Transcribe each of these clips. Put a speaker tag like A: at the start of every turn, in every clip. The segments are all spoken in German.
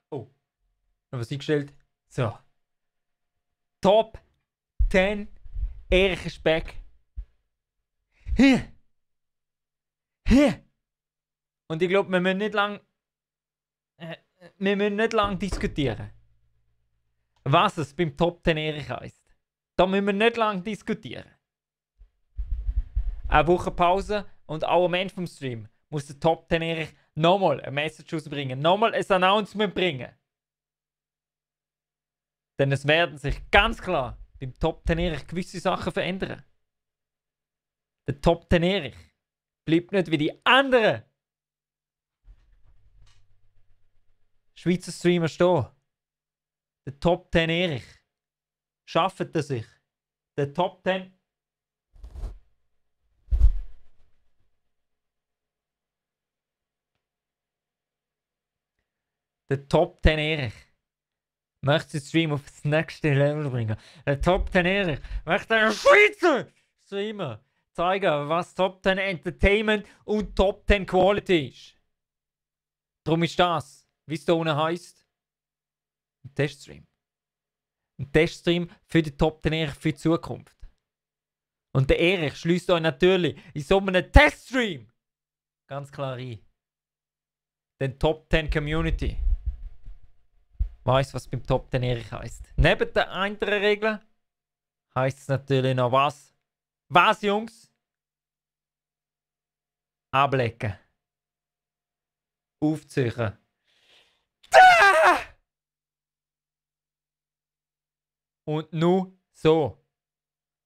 A: Oh, noch was eingestellt. So. Top 10 Erich ist back. Hier. Und ich glaube, wir müssen nicht lang diskutieren, was es beim Top 10 Erich heisst. Da müssen wir nicht lang diskutieren. Eine Woche Pause und auch am Ende vom Stream muss der Top 10 Erich nochmal eine Message rausbringen, nochmal ein Announcement bringen. Denn es werden sich ganz klar beim Top 10 Erich gewisse Sachen verändern. Der Top 10 Erich bleibt nicht wie die anderen Schweizer Streamer stehen. Der Top 10 Erich schafft er sich. Der Top 10 Der Top 10 Erich möchte den Stream auf das nächste Level bringen. Der Top 10 Erich möchte einen Schweizer Streamer zeigen, was Top 10 Entertainment und Top 10 Quality ist. Darum ist das, wie es da unten heisst, ein Teststream. Ein Teststream für den Top 10 Erich für die Zukunft. Und der Erich schließt euch natürlich in so einem Teststream ganz klar ein. Den Top 10 Community weiss, was beim Top 10 Erich heisst. Neben den anderen Regeln heisst es natürlich noch was? Was, Jungs? Ablecken. Aufziehen. Und nur so.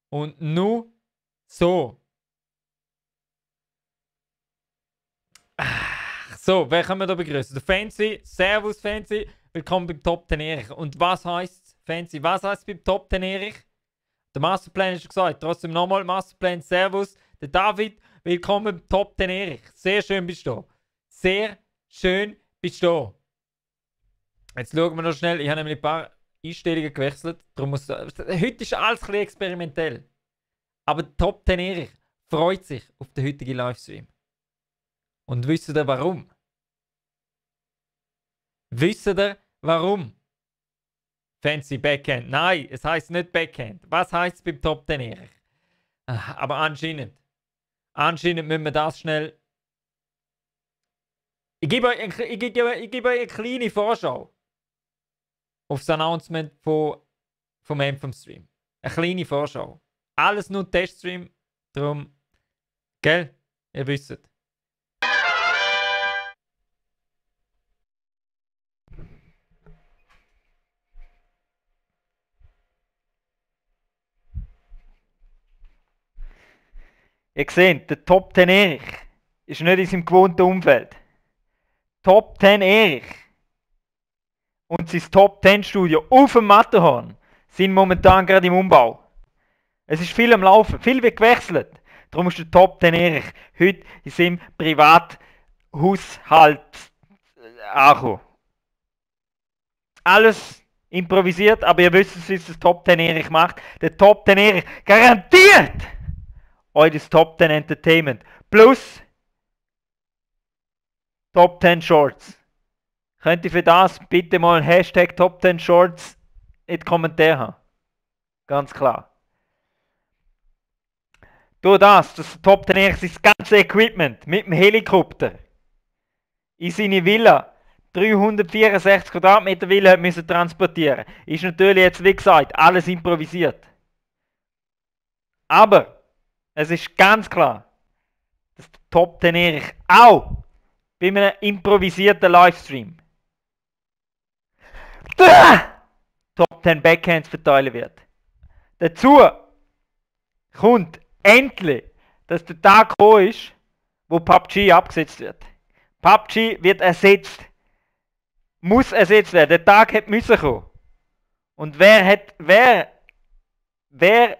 A: Und nur so. So, wer können wir da begrüßen? Der Fancy. Servus, Fancy. Willkommen beim Top 10 Erich. Und was heisst Fancy? Was heisst beim Top 10 Erich? Der Masterplan ist schon gesagt. Trotzdem nochmal Masterplan. Servus. Der David. Willkommen beim Top 10 Erich. Sehr schön bist du da. Sehr schön bist du da. Jetzt schauen wir noch schnell. Ich habe nämlich ein paar Einstellungen gewechselt. Darum muss, heute ist alles ein bisschen experimentell. Aber der Top 10 Erich freut sich auf den heutigen Livestream. Und wisst ihr warum? Wisst ihr warum? Fancy Backhand. Nein, es heisst nicht Backhand. Was heisst es beim Top 10 Erich? Aber anscheinend müssen wir das schnell. Ich gebe euch eine kleine Vorschau auf das Announcement vom Ende vom Stream. Eine kleine Vorschau. Alles nur Teststream. Darum, gell? Ihr wisst. Ihr seht, der Top 10 Erich ist nicht in seinem gewohnten Umfeld. Top 10 Erich und sein Top 10 Studio auf dem Matterhorn sind momentan gerade im Umbau. Es ist viel am Laufen, viel wird gewechselt. Darum ist der Top 10 Erich heute in seinem Privathaushalt angekommen. Alles improvisiert, aber ihr wisst, was der Top 10 Erich macht. Der Top 10 Erich garantiert euch das Top 10 Entertainment plus Top 10 Shorts. Könnt ihr für das bitte mal Hashtag Top 10 Shorts in die Kommentare haben? Ganz klar. Durch das Top 10 Erich sein ganzes Equipment mit dem Helikopter in seine Villa 364 Quadratmeter Villa hat müssen transportieren. Ist natürlich jetzt, wie gesagt, alles improvisiert. Aber es ist ganz klar, dass der Top 10 Erich auch bei einem improvisierten Livestream Top 10 Backhands verteilen wird. Dazu kommt endlich, dass der Tag gekommen ist, wo PUBG abgesetzt wird. PUBG wird ersetzt. Muss ersetzt werden. Der Tag hätte müssen kommen. Und wer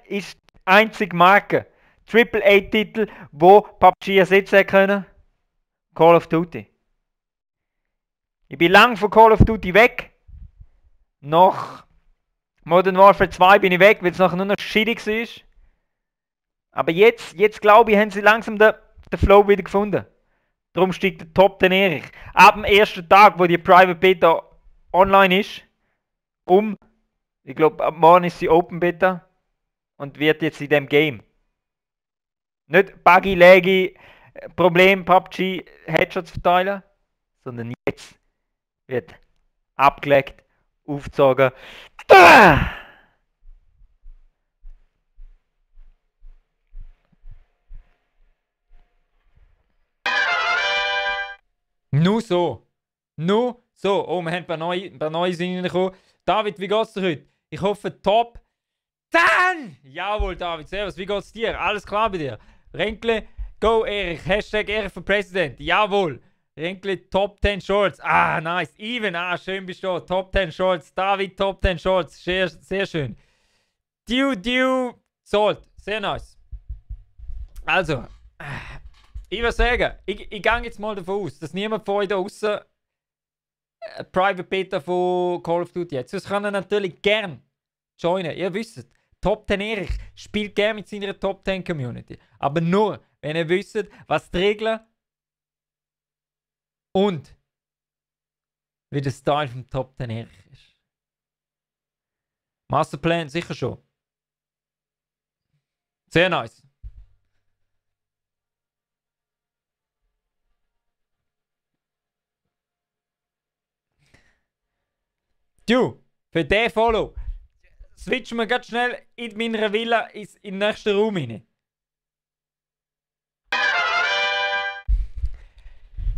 A: ist die einzige Marke, AAA-Titel, wo PUBG ersetzen können? Call of Duty. Ich bin lang von Call of Duty weg. Nach Modern Warfare 2 bin ich weg, weil es nachher nur noch shitty war. Aber jetzt glaube ich, haben sie langsam den Flow wieder gefunden.
B: Darum steigt der Top 10 Erich. Ab dem ersten Tag, wo die Private Beta online ist, ich glaube, ab morgen ist sie Open Beta und wird jetzt in dem Game. Nicht Buggy, Laggy, Problem, PUBG, Headshots verteilen, sondern jetzt wird abgelegt, aufgezogen.
A: Nur so. Nur so. Oh, wir haben ein paar neue reingekommen. David, wie geht's dir heute? Ich hoffe, top 10! Jawohl, David, servus, wie geht's dir? Alles klar bei dir? Renkle, go Erich, Hashtag Erich für Präsident. Jawohl. Renkle, Top 10 Shorts. Ah, nice. Even, schön bist du. Top 10 Shorts. David, Top 10 Shorts. Sehr, sehr schön. Salt. Sehr nice. Also, ich würde sagen, ich gehe jetzt mal davon aus, dass niemand von euch da außen Private Beta von Call of Duty hat. Sonst kann er natürlich gern joinen. Ihr wisst, Top 10 Erich spielt gerne mit seiner Top 10 Community. Aber nur, wenn ihr wisst, was die Regeln und wie der Style vom Top 10 Erich ist. Masterplan sicher schon. Sehr nice. Du, für den Follow switchen wir ganz schnell in meiner Villa in den nächsten Raum rein.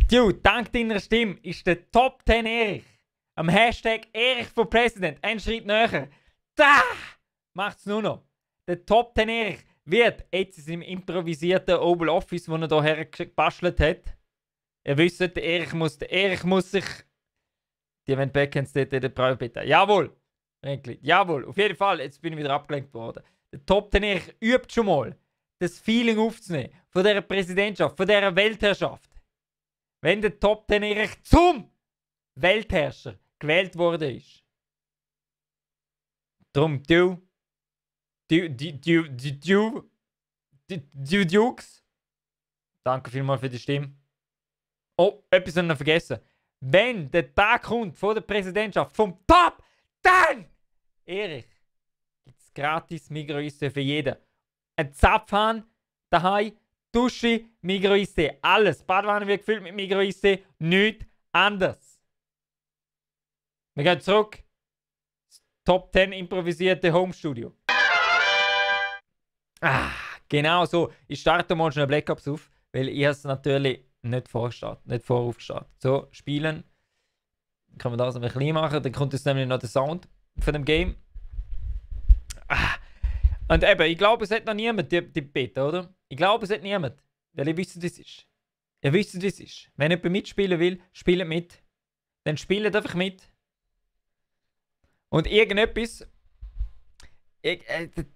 A: Du, dank deiner Stimme ist der Top 10 Erich am Hashtag Erich for President ein Schritt näher. Da macht's nur noch. Der Top 10 Erich wird jetzt in seinem improvisierten Oval Office, das er hierher gebastelt hat. Ihr wisst, der Erich muss sich. Die Event Backends dort in der Private Beta. Jawohl! Jawohl! Auf jeden Fall, jetzt bin ich wieder abgelenkt worden. Der Top 10 Erich übt schon mal, das Feeling aufzunehmen von dieser Präsidentschaft, von dieser Weltherrschaft. Wenn der Top 10 Erich zum Weltherrscher gewählt worden ist. Drum, Dukes. Danke vielmals für die Stimme. Oh, etwas noch vergessen. Wenn der Tag kommt von der Präsidentschaft vom Top 10 Erich, gibt es gratis Migros-Eistee für jeden. Ein Zapfhahn daheim, Dusche, Migros-Eistee. Alles. Badwanne wird gefüllt mit Migros-Eistee. Nichts anderes. Wir gehen zurück. Top 10 improvisierte Homestudio. Genau so. Ich starte mal schnell Black Ops auf, weil ich es natürlich nicht voraufgestartet. So, spielen. Kann man das ein bisschen machen. Dann kommt jetzt nämlich noch der Sound von dem Game. Und eben, ich glaube, es hat noch niemand die Beta, oder? Ich glaube, es hat niemand. Weil ihr wisst, wie es ist. Ihr wisst, wie es ist. Wenn jemand mitspielen will, spielt mit. Dann spielt einfach mit. Und irgendetwas.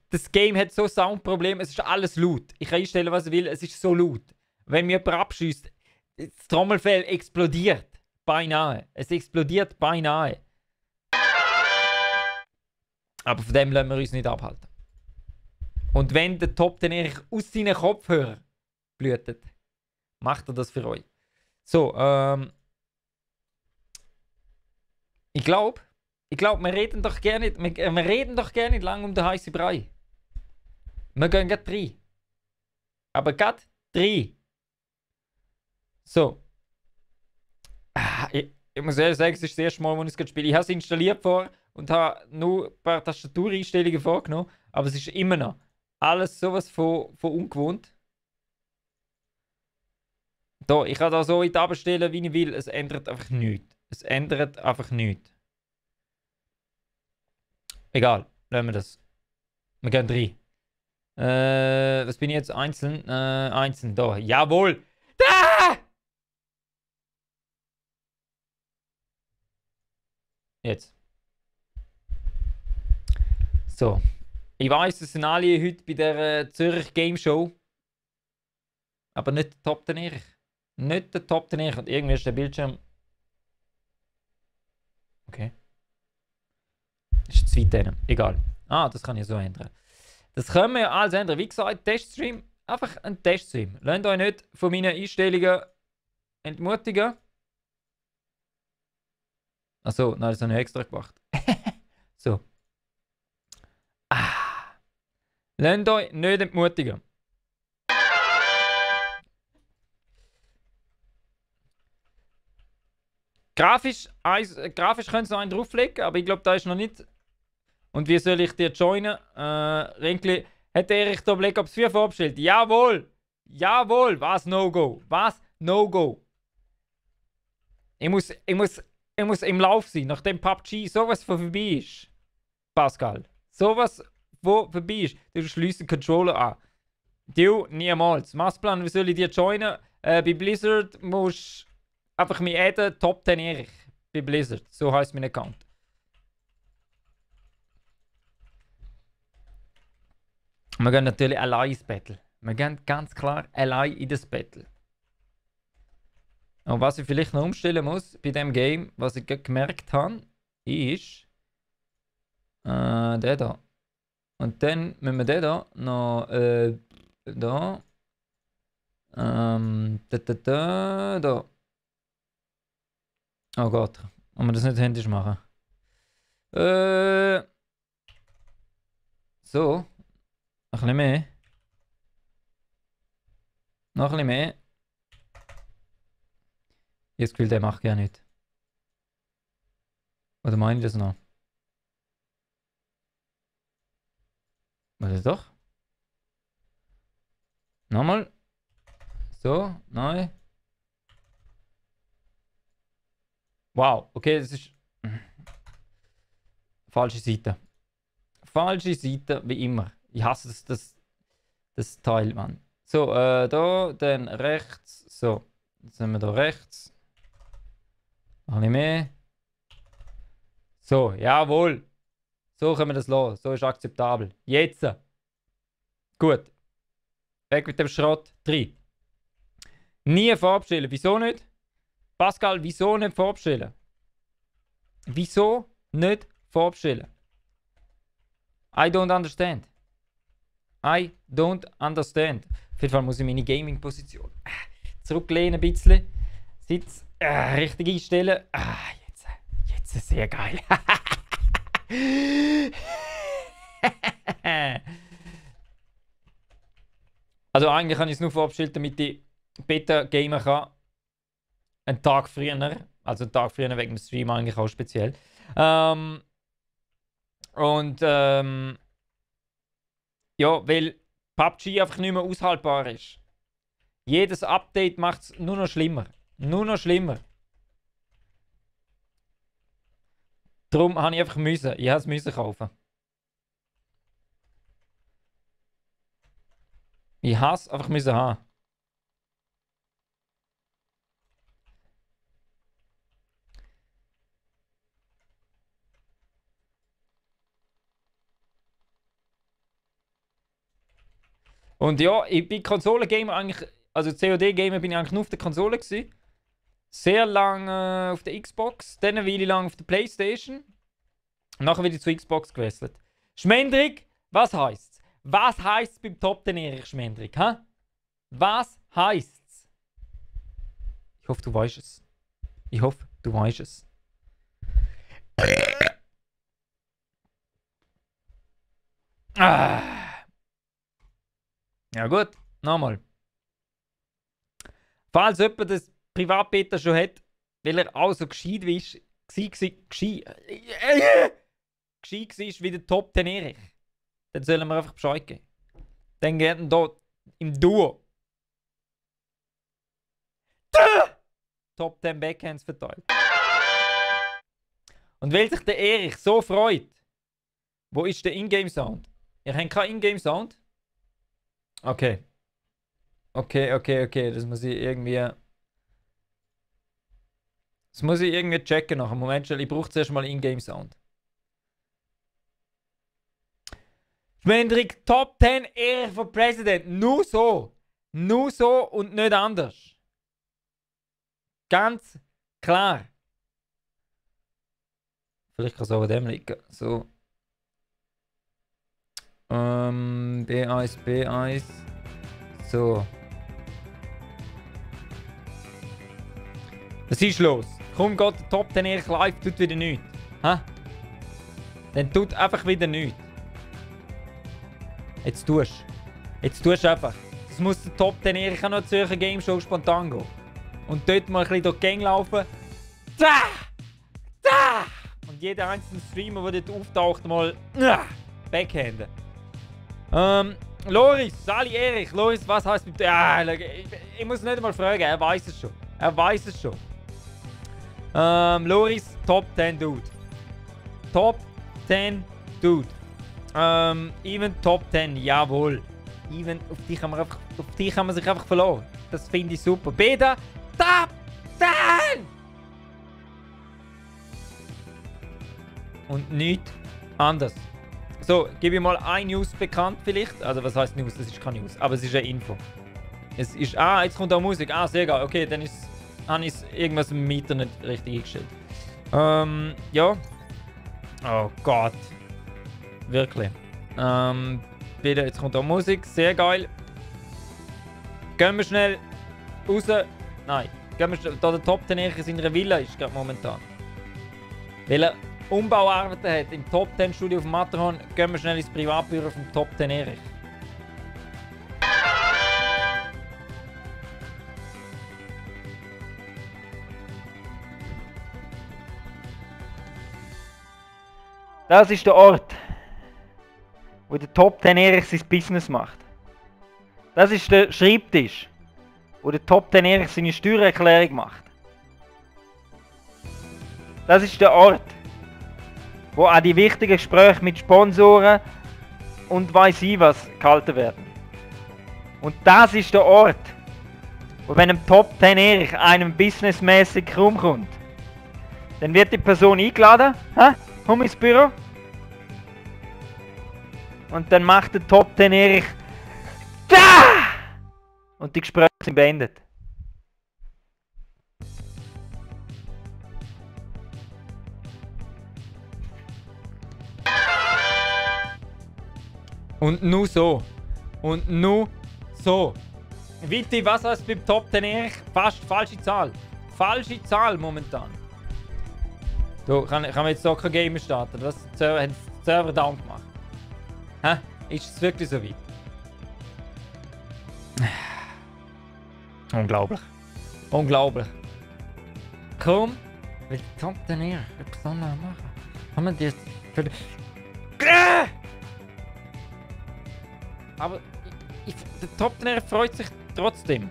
A: Das Game hat so Soundprobleme, es ist alles laut. Ich kann einstellen, was ich will, es ist so laut. Wenn mir jemand abschießt, das Trommelfell explodiert. Beinahe. Es explodiert beinahe. Aber von dem lassen wir uns nicht abhalten. Und wenn der Top 10 Erich aus seinen Kopfhörern blühtet, macht er das für euch. So, ich glaube, wir reden doch gerne nicht lang um den heißen Brei. Wir gehen gerade 3. Aber gerade 3. So. Ich muss ehrlich sagen, es ist das erste Mal, als ich es spiele. Ich habe es installiert vor und habe nur ein paar Tastatureinstellungen vorgenommen. Aber es ist immer noch alles sowas von ungewohnt. Da, ich kann da so weit abstellen, wie ich will. Es ändert einfach nichts. Es ändert einfach nichts. Egal, lassen wir das. Wir gehen 3. Was bin ich jetzt? Einzeln? Einzeln, da. Jawohl! Da! Jetzt. So. Ich weiß, das sind alle heute bei der Zürich Game Show. Aber nicht der Top 10 Erich. Nicht der Top 10 Erich. Und irgendwie ist der Bildschirm. Okay. Ist zu weit drin. Egal. Das kann ich so ändern. Das können wir alles ändern. Wie gesagt, Teststream. Einfach ein Teststream. Lasst euch nicht von meinen Einstellungen entmutigen. Achso, nein, das habe ich extra gemacht. So. Lasst euch nicht entmutigen. Grafisch könnt ihr noch einen drauflegen, aber ich glaube, da ist noch nicht. Und wie soll ich dir joinen? Rinkli, hat Erich da Black Ops 4 verabschiedet? Jawohl! Jawohl! Was No-Go? Was No-Go? Ich muss im Lauf sein, nachdem PUBG sowas von vorbei ist. Pascal. Sowas, wo vorbei ist. Du schließt den Controller an. Du, niemals. Massplan, wie soll ich dir joinen? Bei Blizzard musst du einfach mich adden, Top 10 Erich. Bei Blizzard. So heisst mein Account. Wir gehen natürlich allein ins Battle. Wir gehen ganz klar allein in das Battle. Und was ich vielleicht noch umstellen muss bei dem Game, was ich gemerkt habe, ist der da. Und dann müssen wir den da noch da. Da. Oh Gott. Kann man das nicht händisch machen? So. Ein bisschen mehr. Noch ein bisschen mehr. Ich habe das Gefühl, der macht ja nicht. Oder meine ich das noch? Oder doch? Nochmal. So, neu. Wow, okay, das ist. Falsche Seite. Falsche Seite, wie immer. Ich hasse das Teil, Mann. So, da, dann rechts. So, jetzt sind wir da rechts. Noch ein bisschen mehr. So, jawohl. So können wir das lassen. So ist akzeptabel. Jetzt. Gut. Weg mit dem Schrott. 3. Nie verabschieden. Wieso nicht? Pascal, wieso nicht verabschieden? Wieso nicht verabschieden? I don't understand. I don't understand. Auf jeden Fall muss ich meine Gaming-Position zurücklehnen ein bisschen. Sitz richtig einstellen. Jetzt ist sehr geil. Also eigentlich kann ich es nur verabschieden, damit ich Beta gamen kann. Einen Tag früher. Also einen Tag früher wegen dem Stream eigentlich auch speziell. Ja, weil PUBG einfach nicht mehr aushaltbar ist. Jedes Update macht es nur noch schlimmer. Nur noch schlimmer. Darum habe ich einfach müssen. Ich habe es müssen kaufen. Ich hasse einfach müssen haben. Und ja, ich bin Konsolengamer eigentlich, also COD-Gamer bin ich eigentlich nur auf der Konsole gewesen. Sehr lange auf der Xbox, dann eine Weile lang auf der Playstation. Und nachher wieder zur Xbox gewechselt. Schmendrig, was heisst's? Was heisst's beim Top 10 Erich Schmendrig, hä? Was heisst's? Ich hoffe, du weißt es. Ich hoffe, du weißt es. Ja gut, nochmal. Falls jemand das Privatbeta schon hat, weil er auch so gescheit ist, gescheit wie der Top 10 Erich, dann sollen wir einfach Bescheid geben. Dann werden dort im Duo Top 10 Backhands verteilt. Und weil sich der Erich so freut, wo ist der Ingame-Sound? Ihr habt keinen Ingame-Sound? Okay. Okay. Das muss ich irgendwie. Das muss ich irgendwie checken nach einem Moment. Ich brauche zuerst mal Ingame-Sound. Schmendrick, Top 10 Ehre für President. Nur so. Nur so und nicht anders. Ganz klar. Vielleicht kann es auch an dem liegen. So. B1. So. Was ist los? Komm, geht der Top 10 Erich live, tut wieder nichts. Hä? Dann tut einfach wieder nichts. Jetzt tust du. Jetzt tust du einfach. Es muss der Top 10 Erich auch noch Zürcher Game Show spontan gehen. Und dort mal ein bisschen durch die Gang laufen. Da! Da! Und jeder einzelne Streamer, der dort auftaucht, mal backhanden. Loris, Sali Erich. Loris, was heißt mit... ich muss nicht einmal fragen, er weiß es schon. Er weiß es schon. Loris, Top 10 Dude. Top 10 Dude. Even Top 10, jawohl. Even, auf die kann man sich einfach verlassen. Das finde ich super. Beta, Top 10! Und nichts anders. So, gebe ich mal ein News bekannt vielleicht. Also was heißt News? Das ist keine News, aber es ist eine Info. Es ist... jetzt kommt auch Musik. Sehr geil. Okay, dann habe ich irgendwas im Mieter nicht richtig eingestellt. Ja. Oh Gott. Wirklich. Bitte, jetzt kommt auch Musik. Sehr geil. Gehen wir schnell raus. Nein. Gehen wir schnell... Da der Top 10 in seiner Villa ist gerade momentan. Weil er Umbauarbeiten hat im Top 10 Studio auf dem Matterhorn, gehen wir schnell ins Privatbüro vom Top 10 Erich.
B: Das ist der Ort, wo der Top 10 Erich sein Business macht. Das ist der Schreibtisch, wo der Top 10 Erich seine Steuererklärung macht. Das ist der Ort, wo auch die wichtigen Gespräche mit Sponsoren und weiss ich was gehalten werden. Und das ist der Ort, wo wenn einem Top 10 Erich einem businessmäßig rumkommt, dann wird die Person eingeladen, komm ins Büro, und dann macht der Top 10 Erich da! Und die Gespräche sind beendet.
A: Und nur so. Und nur so. Witti, was heißt beim Top 10 Erich? Fast falsche Zahl. Falsche Zahl momentan. So, kann man jetzt doch kein Game starten? Das hat der Server down gemacht. Hä? Ist es wirklich so weit? Unglaublich. Unglaublich. Komm, will der Top 10 Erich etwas anderes machen? Kann man das... Aber der Top 10 freut sich trotzdem.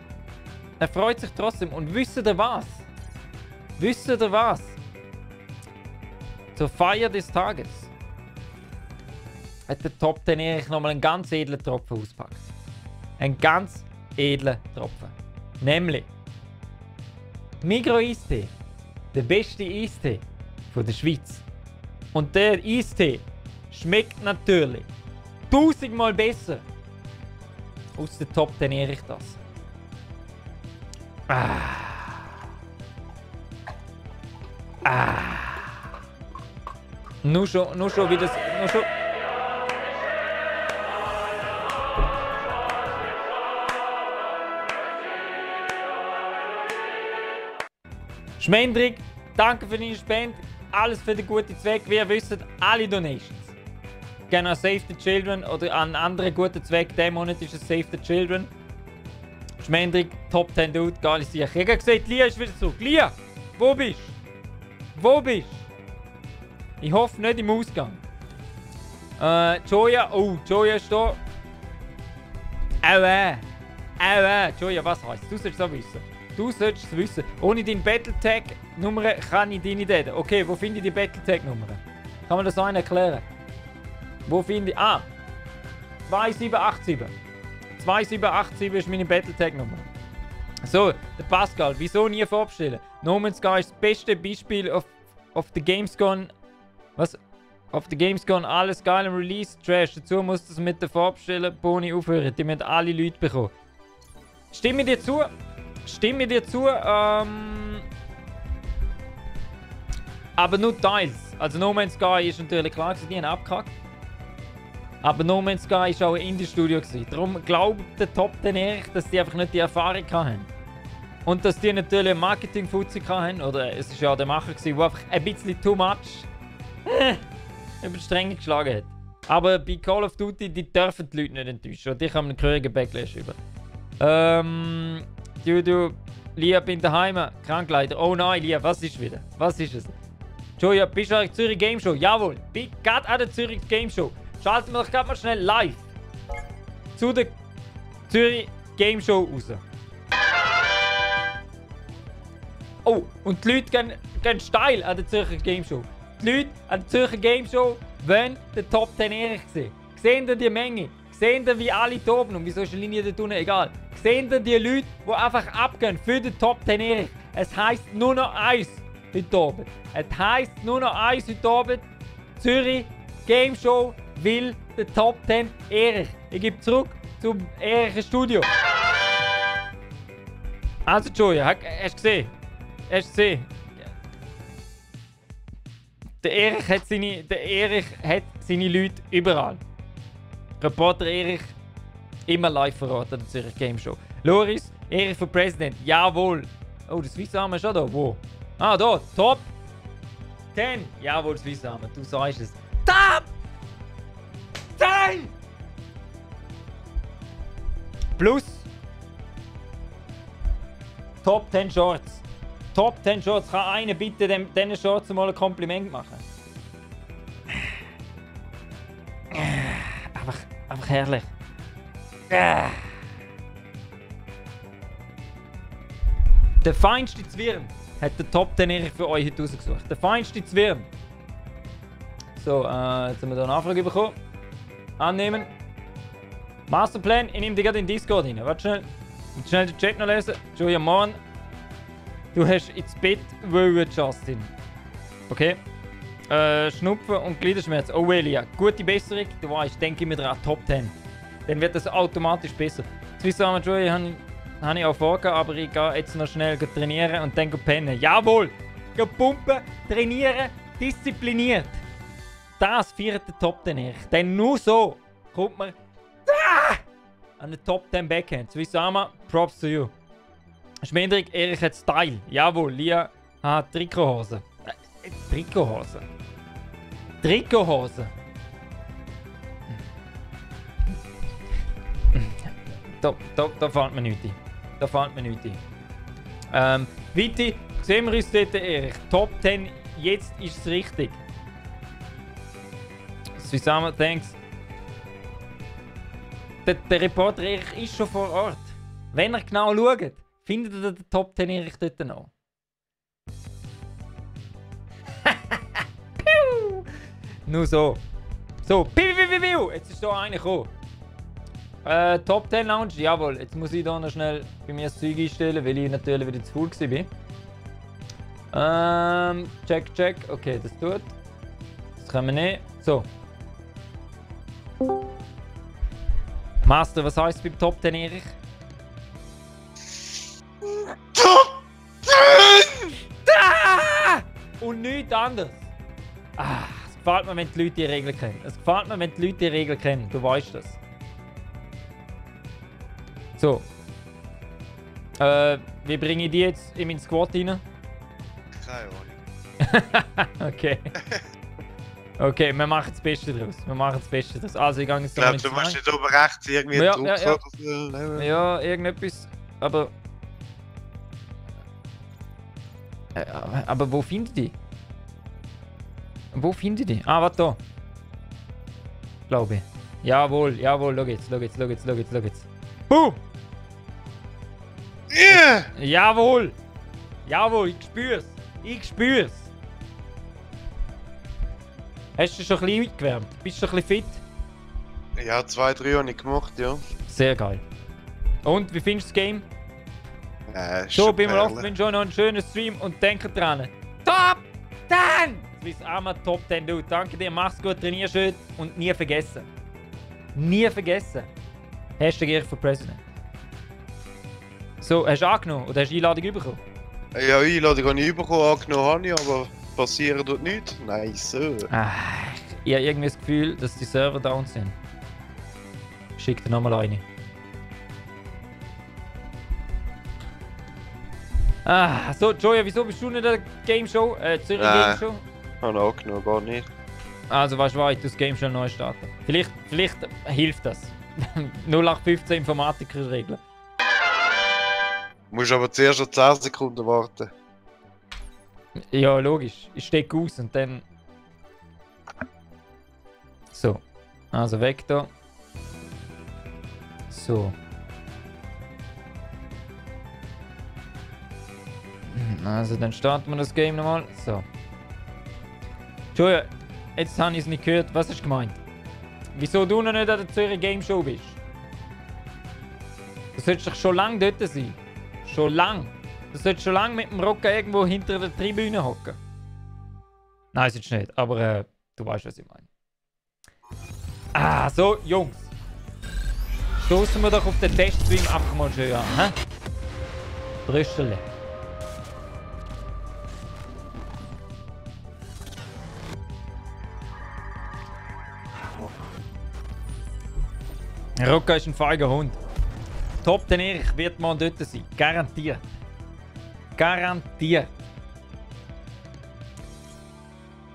A: Er freut sich trotzdem. Und wisst ihr was? Wisst ihr was? Zur Feier des Tages hat der Top 10 Erich nochmal einen ganz edlen Tropfen auspackt. Einen ganz edlen Tropfen. Nämlich Migros Eistee. Der beste Eistee von der Schweiz. Und der Eistee schmeckt natürlich 1000-mal besser aus der Top 10 Erich das. Nur schon wie das... Nur schon... Schmendrick, danke für deine Spende. Alles für den guten Zweck. Wie ihr wisst, alle Donations gehen an Save the Children oder an anderen guten Zweck. Diesen Monat ist es Save the Children. Schmendrick, Top 10 Dude, geile Sache. Ich habe gesagt, Lia ist wieder zurück. Lia, wo bist du? Wo bist du? Ich hoffe nicht im Ausgang. Joya, Joya ist da. Joya, was heisst? Du sollst es auch wissen. Du solltest es wissen. Ohne deine Battletag-Nummer kann ich die nicht reden. Okay, wo finde ich die Battletag-Nummer? Kann man das noch erklären? Wo finde ich... 2787. 2787 ist meine Battletag-Nummer. So, der Pascal. Wieso nie vorbestellen? No Man's Sky ist das beste Beispiel auf der Gamescom. Was? Auf der Gamescom alles geil im Release. Trash. Dazu muss das mit der Vorbestellen Boni aufhören. Die müssen alle Leute bekommen. Stimme dir zu. Stimme dir zu. Aber nur teils. Also No Man's Sky ist natürlich klar, die haben abgehackt. Aber No Man's Sky war auch ein Indie-Studio. Darum glaubt der Top 10 Erich, dass die einfach nicht die Erfahrung hatten. Und dass die natürlich einen Marketing-Fuzzi haben, oder es war ja der Macher, der einfach ein bisschen too much über die Stränge geschlagen hat. Aber bei Call of Duty, die dürfen die Leute nicht enttäuschen. Und ich habe einen gehörigen Backlash über. Lia, bin daheim, krank leider. Oh nein, Lia, was ist wieder? Was ist es? Joja, bist du an der Zürich Game Show? Jawohl, bin gerade an der Zürich Game Show. Schalten wir doch gerade mal schnell live zu der Zürich Game Show raus. Oh, und die Leute gehen steil an der Zürcher Game Show. Die Leute an der Zürcher Game Show wollen den Top 10 Erich sehen. Sehen ihr die Menge? Sehen ihr, wie alle toben? Und wieso ist die Linie da unten? Egal. Sehen ihr die Leute, die einfach abgehen für den Top 10 Erich? Es heisst nur noch eins heute Abend. Es heisst nur noch eins heute Abend. Zürich Game Show will den Top 10 Erich. Ich gebe zurück zum Erich Studio. Also, Joja, hast du gesehen? Hast du gesehen? Der Erich hat seine Leute überall. Reporter Erich immer live vor Ort an der Zürich Game Show. Loris, Erich für President, jawohl. Oh, das Swiss Army ist schon da. Wo? Ah, da, Top 10. Jawohl, Swiss Army, du sagst es. Top 10! Plus Top 10 Shorts. Top 10 Shorts. Kann einer bitte diesen Shorts mal ein Kompliment machen? Einfach herrlich. Der feinste Zwirn hat der Top 10 Erich für euch heute rausgesucht. Der feinste Zwirn. So, jetzt haben wir hier eine Anfrage bekommen. Annehmen. Masterplan, ich nehme dich gerade in Discord rein. Warte schnell den Chat noch lesen. Julia Mann, du hast ins Bett wollen, Justin. Okay. Schnupfen und Gliederschmerzen. Oh, Elia, gute Besserung. Du weißt, denke ich mir dran, Top 10. Dann wird das automatisch besser. Swiss Army Julia habe ich auch vorgehabt, aber ich gehe jetzt noch schnell trainieren und dann pennen. Jawohl! Geh pumpen, trainieren, diszipliniert. Das feiert der Top 10 Erich. Denn nur so kommt man an den Top 10 Backhand. Swiss Army, props to you. Schmendrick, Erich hat Style. Jawohl, Lia hat Trikothose. Trikothose. Trikothose. Da fällt mir nichts ein. Da fällt mir nichts ein. Weiter sehen wir uns dort, Erich. Top 10, jetzt ist es richtig. Swiss Army, thanks. Der Reporter Erich ist schon vor Ort. Wenn ihr genau schaut, findet ihr den Top 10 Erich dort noch. Nur so. So, piu. Jetzt ist da einer gekommen. Top 10 Lounge, jawohl. Jetzt muss ich da noch schnell bei mir das Zeug einstellen, weil ich natürlich wieder zu faul war. Check. Okay, das tut. Das können wir nehmen. So. Master, was heisst beim Top 10 Erich?
C: Top 10!
A: Und nichts anderes. Es gefällt mir, wenn die Leute die Regeln kennen. Es gefällt mir, wenn die Leute die Regeln kennen. Du weißt das. So. Wie bringe ich die jetzt in meinen Squad rein?
C: Keine Ahnung.
A: Okay. Okay, wir machen das Beste draus. Also, ich gehe jetzt
C: Ich glaube, du musst nicht oben rechts irgendwie
A: Ja,
C: Druck
A: ja.
C: oder so.
A: Ja, irgendetwas. Aber wo finde ich die? Ah, warte da. Glaube ich. Jawohl, schau jetzt. Boom!
C: Yeah!
A: Jawohl, ich spür's. Hast du schon ein bisschen gewärmt? Bist du schon ein bisschen fit?
C: Ja, 2, 3 habe ich gemacht, ja.
A: Sehr geil. Und, wie findest du das Game?
C: Ist
A: So,
C: schon
A: beim
C: Perle.
A: Laufen schon noch einen schönen Stream und denkt dran. Top 10! Swiss Army Top 10, du. Danke dir, mach's gut, trainier schön und nie vergessen. Hashtag Erich for President. So, hast du angenommen oder hast du Einladung bekommen?
C: Ja, Einladung habe ich bekommen, angenommen habe ich, aber passieren tut nichts. Nein, so.
A: Ich habe irgendwie das Gefühl, dass die Server down sind. Schick dir nochmal eine. Ah, so, Joya, wieso bist du nicht in der Game Show? Zürich Game Show?
C: Habe ich angenommen, gar nicht.
A: Also, weißt du was, ich das Game schnell neu starten. Vielleicht hilft das. 0815 Informatiker-Regeln.
C: Du musst aber zuerst noch 10 Sekunden warten.
A: Ja, logisch. Ich stecke aus und dann. So. Also weg da. So. Also dann starten wir das Game nochmal. So. Entschuldigung, jetzt habe ich es nicht gehört. Was hast du gemeint? Wieso du noch nicht an der Zürich Game Show bist? Du solltest doch schon lange dort sein. Schon lang. Du solltest schon lange mit dem Rocker irgendwo hinter der Tribüne hocken. Nein, ist jetzt nicht. Aber du weißt, was ich meine. Ah, so, Jungs. Stoßen wir doch auf den Teststream einfach mal schön an. Hä? Brüssel. Rocca ist ein feiger Hund. Top den Erich wird mal dort sein. Garantiert. Garantiert.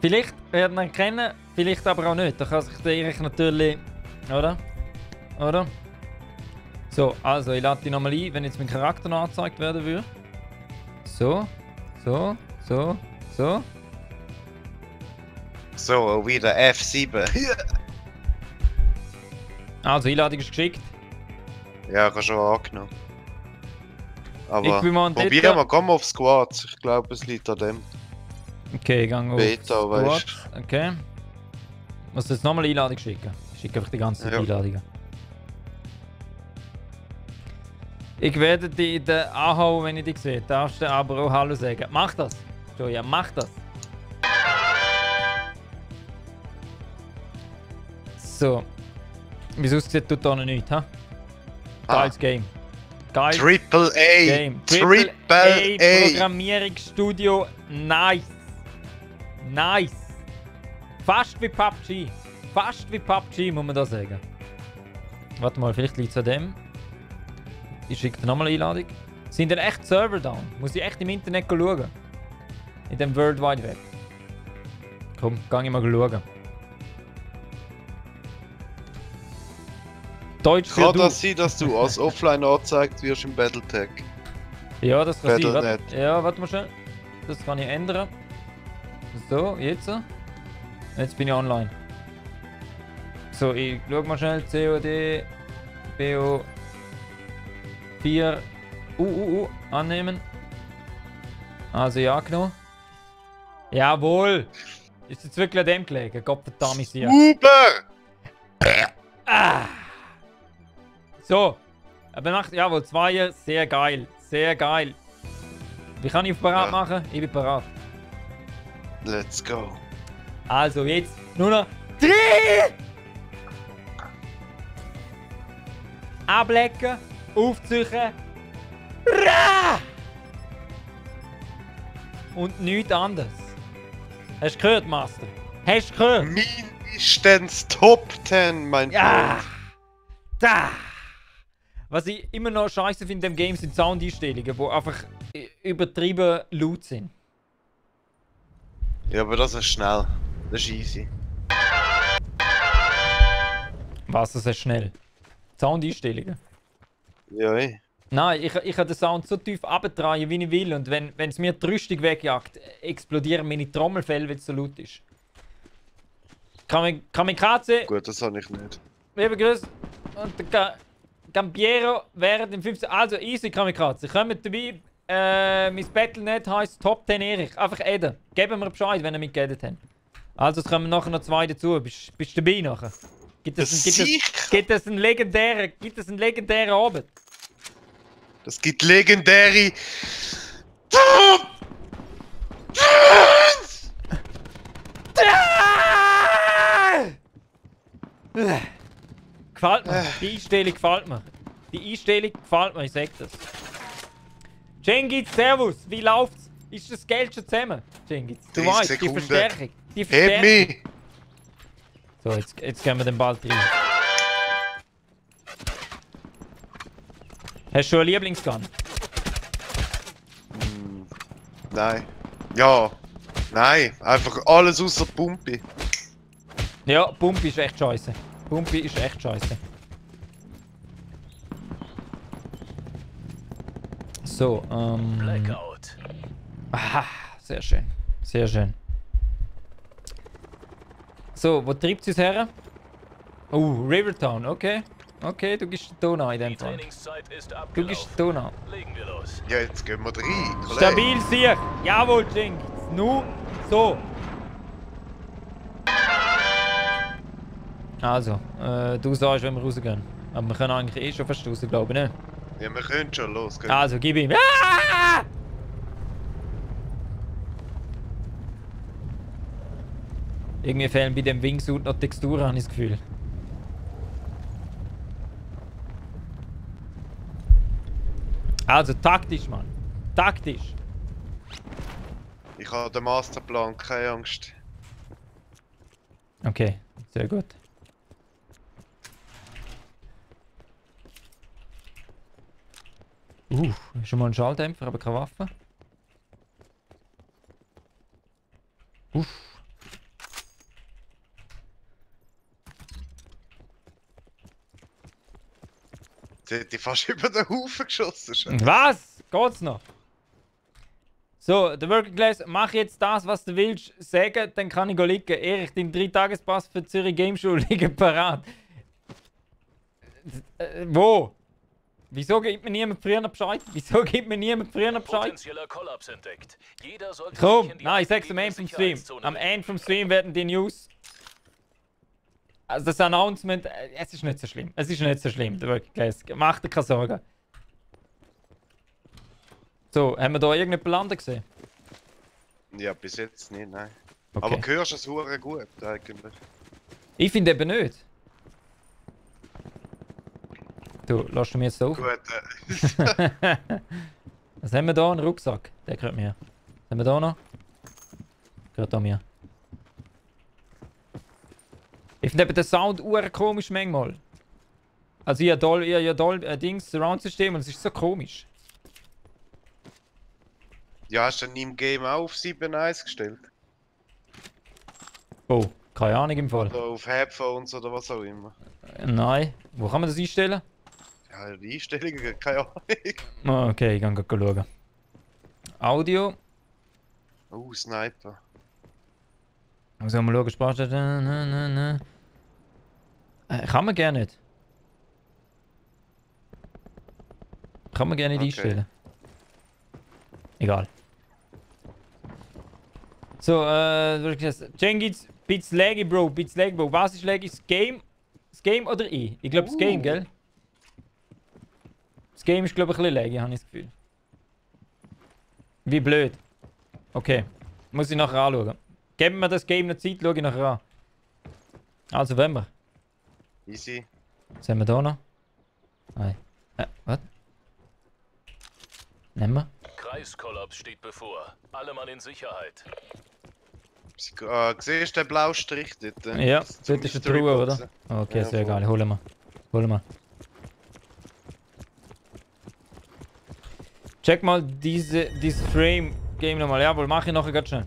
A: Vielleicht werden wir ihn kennen, vielleicht aber auch nicht. Da kann sich der Erich natürlich... Oder? Oder? So, also ich lade die nochmal ein, wenn jetzt mein Charakter noch angezeigt werden würde. So. So. So. So.
C: So, wieder F7.
A: Also, Einladung ist geschickt.
C: Ja, ich habe schon angenommen. Aber
A: Ich bin mal
C: probieren wir, komm auf Squads. Ich glaube, es liegt an dem.
A: Okay, gang auf
C: Beta, weißt
A: Squad. Okay. Muss du jetzt nochmal eine Einladung schicken? Ich schicke einfach die ganze Zeit
C: Ja.
A: Einladungen. Ich werde dich anhauen, wenn ich dich sehe. Darfst du aber auch Hallo sagen. Mach das! Joja, mach das! So. Wieso sieht tut da noch nichts, ha? Geiles Game. Geil.
C: Triple A!
A: Game.
C: Triple A!
A: Programmierungsstudio. Nice. Nice. Fast wie PUBG. Fast wie PUBG, muss man da sagen. Warte mal, vielleicht liegt es an dem. Ich schicke dir nochmal eine Einladung. Sind denn echt Server down? Muss ich echt im Internet schauen? In dem World Wide Web. Komm, gang ich mal schauen. Deutsch für
C: Kann
A: du.
C: das sein, dass du als offline angezeigt wirst im Battletech?
A: Ja, das kann sein.
C: Battle.net.
A: Ja, warte mal schnell. Das kann ich ändern. So, jetzt. Jetzt bin ich online. So, ich schau mal schnell. COD. BO. 4. Annehmen. Also ja, genommen. Jawohl. Ist jetzt wirklich an dem gelegen? Gottverdammt, ja.
C: Uber!
A: Ah. So. Aber nach, jawohl, Zweier. Sehr geil. Sehr geil. Wie kann ich auf parat
C: Ja.
A: machen? Ich bin parat.
C: Let's go.
A: Also jetzt nur noch 3! Ablecken, aufziehen. Ra! Und nichts anderes. Hast du gehört, Master? Hast du gehört?
C: Mindestens Top 10, mein
A: Ja!
C: Freund.
A: Da! Was ich immer noch scheiße finde in dem Game sind Soundeinstellungen, die einfach übertrieben laut sind.
C: Ja, aber das ist schnell. Das ist easy.
A: Was, das ist schnell? Soundeinstellungen?
C: Ja, ey.
A: Nein, ich kann den Sound so tief abdrehen, wie ich will. Und wenn es mir die Rüstung wegjagt, explodieren meine Trommelfell, weil es so laut ist. Kamikaze,
C: Gut, das habe ich nicht.
A: liebe Grüße. Und der Gambiero während dem 15. Also, easy, Kamikaze. Kommt dabei. Mein Battle.net heisst Top 10 Erich. Einfach adden. Geben wir Bescheid, wenn ihr mitgeaddet habt. Also, es kommen nachher noch 2 dazu. Bist du dabei nachher? Gibt es einen legendären Abend?
C: Das gibt legendäre.
A: Gefällt mir. Die Einstellung gefällt mir. Die Einstellung gefällt mir, ich sag das. Cengiz, servus, wie läuft's? Ist das Geld schon zusammen? Cengiz, du
C: 30
A: weißt, die
C: Sekunden.
A: Verstärkung. Die
C: Heb
A: Verstärkung.
C: mich!
A: So, jetzt gehen wir den Ball rein. Hast du schon einen Lieblingsgun?
C: Nein. Ja. Nein. Einfach alles außer Pumpe.
A: Ja, Pumpe ist echt scheiße. Pumpe ist echt scheiße. So,
D: Blackout.
A: Aha, sehr schön. Sehr schön. So, wo treibt sie es her? Oh, Rivertown, okay. Okay, du gehst den Ton an in dem
D: Die
A: Fall.
D: Trainingszeit ist
A: Du gehst den
D: abgelaufen.
A: Ton an.
D: Legen wir los.
C: Ja, jetzt gehen wir rein. Kollege.
A: Stabil, sicher. Jawohl, Jink. Nu, so. Also, du sagst, wenn wir rausgehen. Aber wir können eigentlich eh schon fast raus, glaube ich, ne?
C: Ja, wir können schon losgehen.
A: Also, gib ihm. Ah! Irgendwie fehlen bei dem Wingsuit noch Texturen, habe ich das Gefühl. Also, taktisch, Mann. Taktisch.
C: Ich habe den Masterplan, keine Angst.
A: Okay, sehr gut. Schon mal ein Schalldämpfer, aber keine Waffe.
C: Sie hat die fast über den Haufen geschossen. Schon.
A: Was? Geht's noch? So, der Working Class, mach jetzt das, was du willst, sagen, dann kann ich liegen. Erich, dein 3-Tages-Pass für Zürich Game Show liegt parat. Wo? Wieso gibt mir niemand früher Bescheid? Wieso gibt mir niemand früher Bescheid?
D: Potenzieller Kollaps entdeckt. Jeder sollte
A: Komm,
D: sich in die
A: nein, ich sag's am Ende vom Stream.
D: Sicherheitszone
A: Am
D: begeben.
A: Ende vom Stream werden die News. Also das Announcement, es ist nicht so schlimm. Es ist nicht so schlimm, der Working Class. Mach dir keine Sorgen. So, haben wir da irgendeinen landen gesehen?
C: Ja, bis jetzt nicht, nein.
A: Okay.
C: Aber hörst du es hure gut eigentlich?
A: Ich finde eben nicht. Du, lass du mir jetzt auf.
C: Gut,
A: Was haben wir da? Einen Rucksack. Der gehört mir. Was haben wir da noch? Gehört auch mir. Ich finde eben den Sound komisch manchmal. Also ich habe Dings, Surround-System und es ist so komisch.
C: ja, hast du denn im Game auch auf 7.1 gestellt?
A: Oh, keine Ahnung im Fall.
C: Oder auf Headphones oder was auch immer?
A: Nein. Wo kann man das einstellen?
C: Ja, die Einstellungen, keine Ahnung.
A: Ah, okay, ich kann schauen. Audio.
C: Sniper.
A: Also mal schauen, Sprache. Kann man gerne nicht. Kann man gerne nicht
C: Okay.
A: einstellen. Egal. So, Cengiz, bisschen laggy, Bro, bisschen laggy, Bro. Was ist laggy? Das Game? Das Game oder ich? Ich glaube das Game, gell? Das Game ist glaube ich ein bisschen laggy, habe ich das Gefühl. Wie blöd. Okay. Muss ich nachher anschauen. Geben wir das Game noch Zeit, schaue ich nachher an. Also, wenn wir.
C: Easy.
A: Was haben wir da noch? Nein. Was? Nehmen wir?
D: Kreiskollaps steht bevor. Alle Mann in Sicherheit.
C: Siehst du den blauen Strich dort?
A: Ja,
C: Das
A: dort ist eine
C: Mystery
A: Truhe,
C: Box.
A: oder? Okay,
C: Ja,
A: sehr
C: voll.
A: geil. Holen wir. Holen wir. Check mal dieses Frame-Game nochmal. Jawohl, mach ich nachher ganz schnell.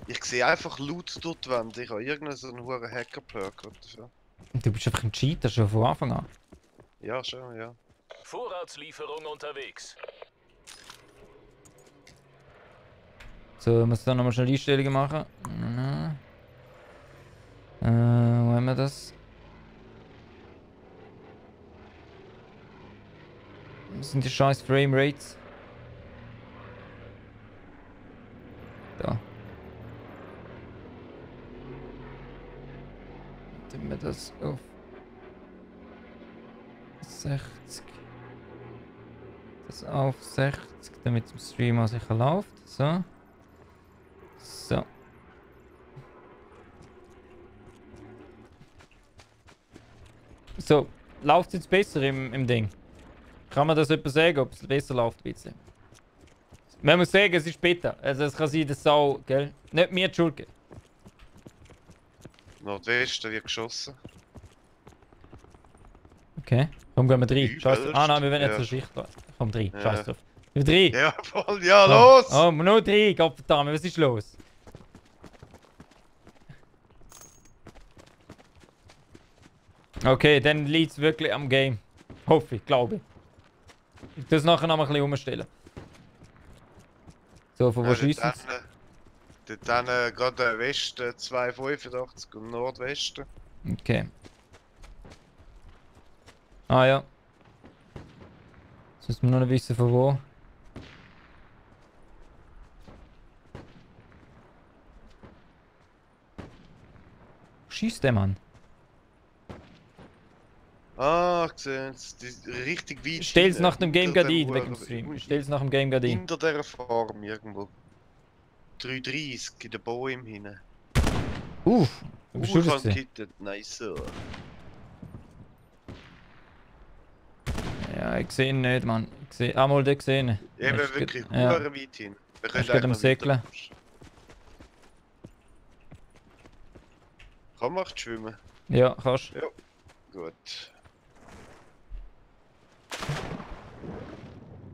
C: Ich sehe einfach Loot dort Wand. Ich habe irgendeinen so einen hohen Hacker-Perk oder so.
A: Du bist einfach ein Cheater schon von Anfang an.
C: Ja, schon, ja.
D: Vorratslieferung unterwegs.
A: So, ich muss dann nochmal schnell Einstellungen machen. Wo haben wir das? Was sind die scheiß Frame Rates? Da. Nehmen wir das auf 60. Das auf 60, damit es im Stream auch sicher läuft. So. So. So, läuft es jetzt besser im Ding? Kann man das etwa sagen, ob es besser läuft ein bisschen? Man muss sagen, es ist besser. Also es kann sein, dass Sau, gell? Nicht mir die Schuld geben.
C: Nordwesten wird geschossen.
A: Okay. Komm, gehen wir rein.
C: Übelst.
A: Scheiß drauf. Ah nein, wir werden jetzt
C: Ja.
A: zur Schicht. Komm, rein.
C: Ja.
A: Scheiß drauf. Wir rein.
C: Ja, voll, ja, los!
A: Oh, nur 3, Gottverdammt, was ist los? Okay, dann liegt es wirklich am Game. Hoffe ich, glaube ich. Ich tue es nachher noch mal ein bisschen umstellen. So, von wo schiessen sie?
C: Dann gerade Westen 285 und Nordwesten.
A: Okay. Ah ja. Jetzt müssen wir noch nicht wissen von wo. Schießt der Mann?
C: Ah, gesehen, die richtig weit.
A: Stell's
C: hinten,
A: nach dem Game
C: hinter
A: Gardin
C: dem
A: wegen dem
C: Uhr-
A: Stream. Stell's nach dem Game Gardin.
C: Hinter dieser Farm irgendwo. 330 in den Bäumen hinten.
A: Wo bist du das gesehen?
C: Gekittet, nice. So.
A: Ja, ich sehe ihn nicht, Mann. Ich sehe einmal den gesehen.
C: Eben
A: Ist
C: wirklich
A: gut. Ja.
C: hure weit hin. Wir können
A: Ist gerade am
C: eigentlich noch weiter
A: Segeln.
C: pushen. Komm, macht schwimmen.
A: Ja, kannst.
C: Gut.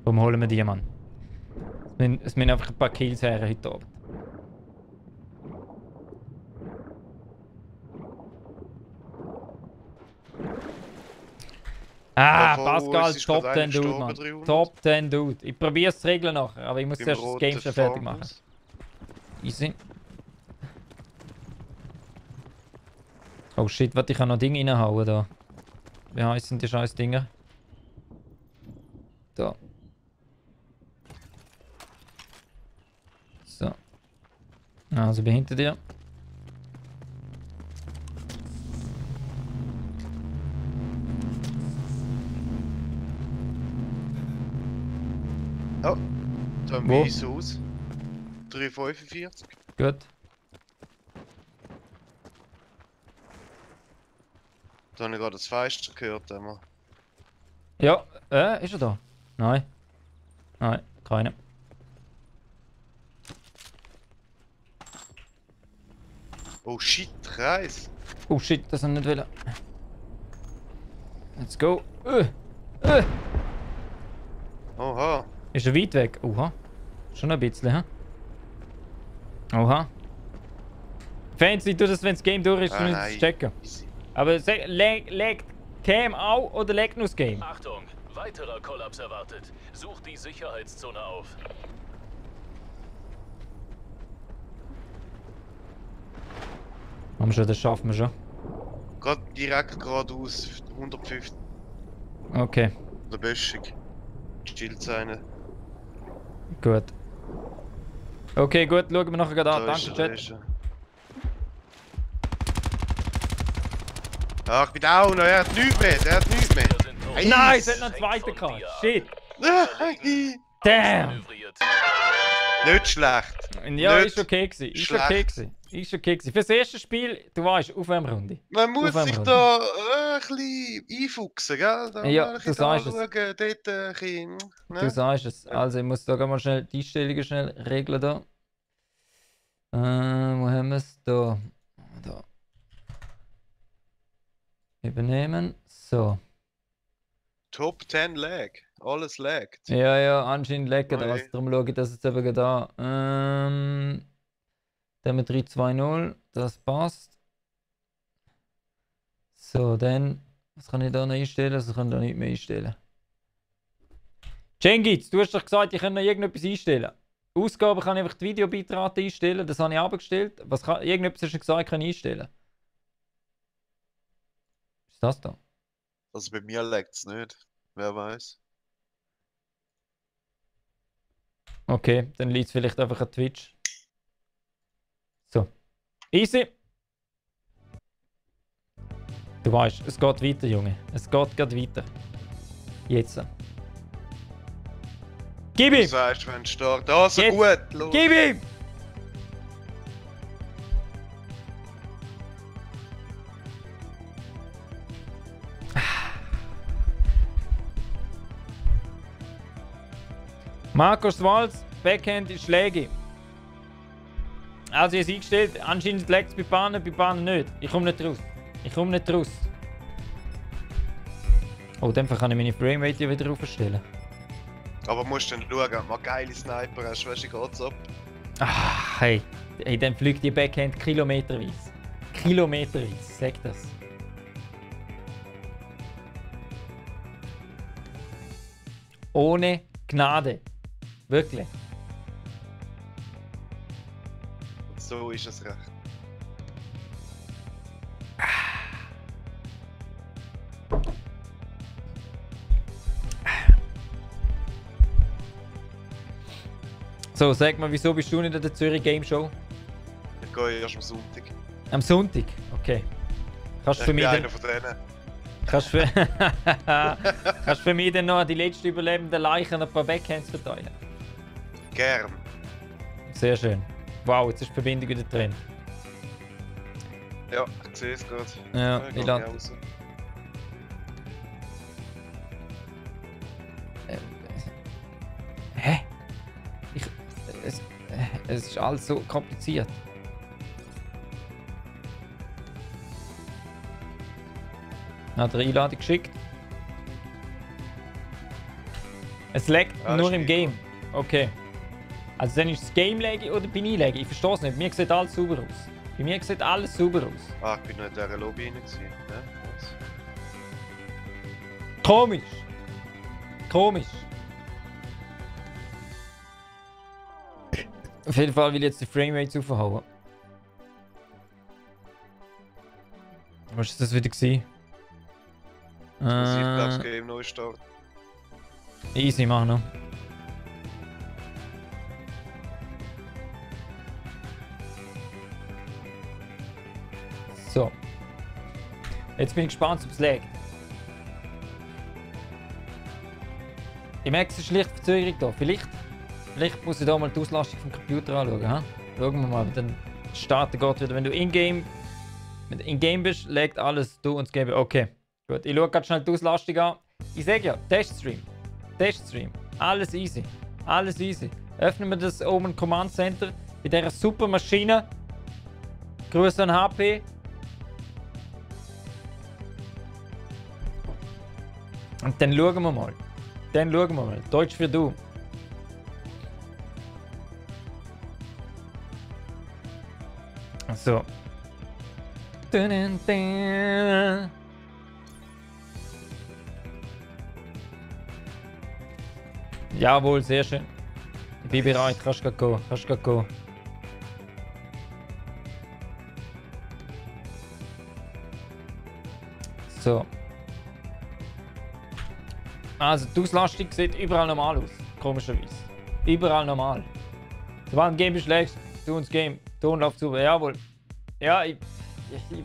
A: Komm, holen wir die, Mann. Es müssen einfach ein paar Kills her heute Abend. Ah,
C: Davon
A: Pascal,
C: ist
A: Top
C: gerade
A: 10 Dude,
C: einer
A: Mann.
C: gestorben, 300.
A: Top 10 Dude. Ich probiere es zu regeln nachher, aber ich muss
C: Beim
A: zuerst das
C: roten
A: Game schon fertig machen.
C: Farmhaus.
A: Easy. Oh shit, warte, ich kann noch Dinge reinhauen da. Wie heißen die scheiß Dinger? Da. So. Also bin hinter dir.
C: Da haben
A: Wo?
C: wir ein Haus. 345.
A: Gut.
C: Da habe ich gerade das Fenster gehört. Immer.
A: Ja, ist er da? Nein. Nein, keine.
C: Oh shit, Kreis.
A: Oh shit, das haben wir nicht wollen. Let's go.
C: Oha.
A: Ist er weit weg? Oha. Schon ein bisschen, hä? Oha. Fancy, tu das, wenn das Game durch ist,
C: Ah,
A: du
C: nein.
A: nicht checken.
C: Easy.
A: Aber legt Cam auch oder legt nur das Game?
D: Achtung, weiterer Kollaps erwartet. Sucht die Sicherheitszone auf.
A: Haben wir schon, das schaffen wir schon.
C: Gerade direkt geradeaus 150.
A: Okay,
C: Der Böschung. Schild sein.
A: gut. Okay, gut, schauen wir nachher gerade an.
C: Da ist
A: Danke,
C: er, da
A: Chat.
C: ist er. Ah, ich bin down, er hat nichts mehr, der hat nichts mehr.
D: Wir sind tot.
C: Hey,
A: Nein, es hat noch
D: hängt
A: einen zweiten
D: von
A: gehabt.
D: dir ab.
A: Shit.
C: Nein,
A: Damn.
D: Manövriert.
C: nicht schlecht.
A: Ja,
C: Nicht
A: ist okay gewesen. Ist
C: schlecht.
A: okay gewesen. Ist okay gewesen. Fürs erste Spiel, du weißt, Aufwärmrunde.
C: Man muss
A: Auf
C: sich
A: einmal.
C: da ein bisschen einfuchsen, gell? Da
A: Ja,
C: mal ein
A: du
C: bisschen
A: sagst es.
C: anschauen, dort ein bisschen,
A: Du
C: ne?
A: sagst es. Also, ich muss da gleich mal schnell die Einstellungen schnell regeln da. Wo haben wir es? Da. Da. Übernehmen. So.
C: Top 10 lag. Alles laggt.
A: Ja, ja, anscheinend lecker
C: Okay.
A: das. Darum schaue ich das jetzt eben da. Dann mit 3-2-0. Das passt. So, dann. Was kann ich da noch einstellen? Also, ich kann da nicht mehr einstellen. Cengiz, du hast doch gesagt, ich kann noch irgendetwas einstellen. Ausgaben kann ich einfach die Videobitrate einstellen. Das habe ich abgestellt. Was kann, irgendetwas hast du gesagt, ich kann einstellen. Was ist das da?
C: Also bei mir laggt es nicht. Wer weiß.
A: Okay, dann liegt es vielleicht einfach an Twitch. So. Easy. Du weißt, es geht weiter, Junge. Es geht gerade weiter. Jetzt. Gib
C: Du
A: ihm!
C: sagst, wenn es startet. Also
A: Jetzt.
C: gut, los.
A: Gib ihm! Markus Walz, Backhand ist Schläge. Also, ich habe es eingestellt. Anscheinend legt es bei Bahnen nicht. Ich komme nicht raus. Ich komme nicht raus. Oh, dann kann ich meine Framerate ja wieder aufstellen.
C: Aber musst dann schauen, ob du mal geile Sniper hast, weißt du, wie geht's ab?
A: Ah, hey. Hey, dann fliegt die Backhand kilometerweise. Kilometerweise, sag das. Ohne Gnade. Wirklich.
C: So ist es recht.
A: So, sag mal, wieso bist du nicht an der Zürich Game Show?
C: Ich gehe erst am Sonntag.
A: Am Sonntag? Okay. Kannst du
C: Ich
A: für
C: bin
A: mich dann,
C: einer von denen.
A: kannst für, kannst für mich dann noch an die letzten überlebenden Leichen ein paar Backhands verteilen?
C: Gern.
A: Sehr schön. Wow, jetzt ist die Verbindung wieder drin.
C: Ja, ich sehe es gerade.
A: Ja, ich lade.
C: raus.
A: Hä? Es ist alles so kompliziert. Hat er Einladung geschickt? Es laggt
C: Ja,
A: nur
C: das
A: im
C: ist
A: Game. Okay. Also dann ist das Game laggy oder bin ich laggy? Ich verstehe es nicht. Mir sieht alles sauber aus. Bei mir sieht alles sauber aus.
C: Ah, ich bin noch in dieser Lobby rein gewesen. Ja, was?
A: Komisch. Komisch. Auf jeden Fall will ich jetzt die Framerates aufhauen. Was ist das wieder gewesen?
C: Das ist, glaube ich, Game Neustart.
A: Easy, mach noch. So. Jetzt bin ich gespannt, ob es laggt. Ich merke, es ist leicht Verzögerung da. Vielleicht muss ich da mal die Auslastung vom Computer anschauen. Ha? Schauen wir mal, wie dann starten geht wieder. Wenn du in-game bist, legt alles du und das gebe. Okay, gut. Ich schaue gerade schnell die Auslastung an. Ich sage ja, Teststream. Teststream. Alles easy. Alles easy. Öffnen wir das Omen Command Center bei dieser super Maschine. Grüße an HP. Und dann schauen wir mal. Deutsch für du. So. Jawohl, sehr schön. Ich bin bereit, kannst du gehen. So. Also die Auslastung sieht überall normal aus, komischerweise. Überall normal. Sobald ein Game beschlägst, du ins Game, Ton läuft super, jawohl. Ja, ich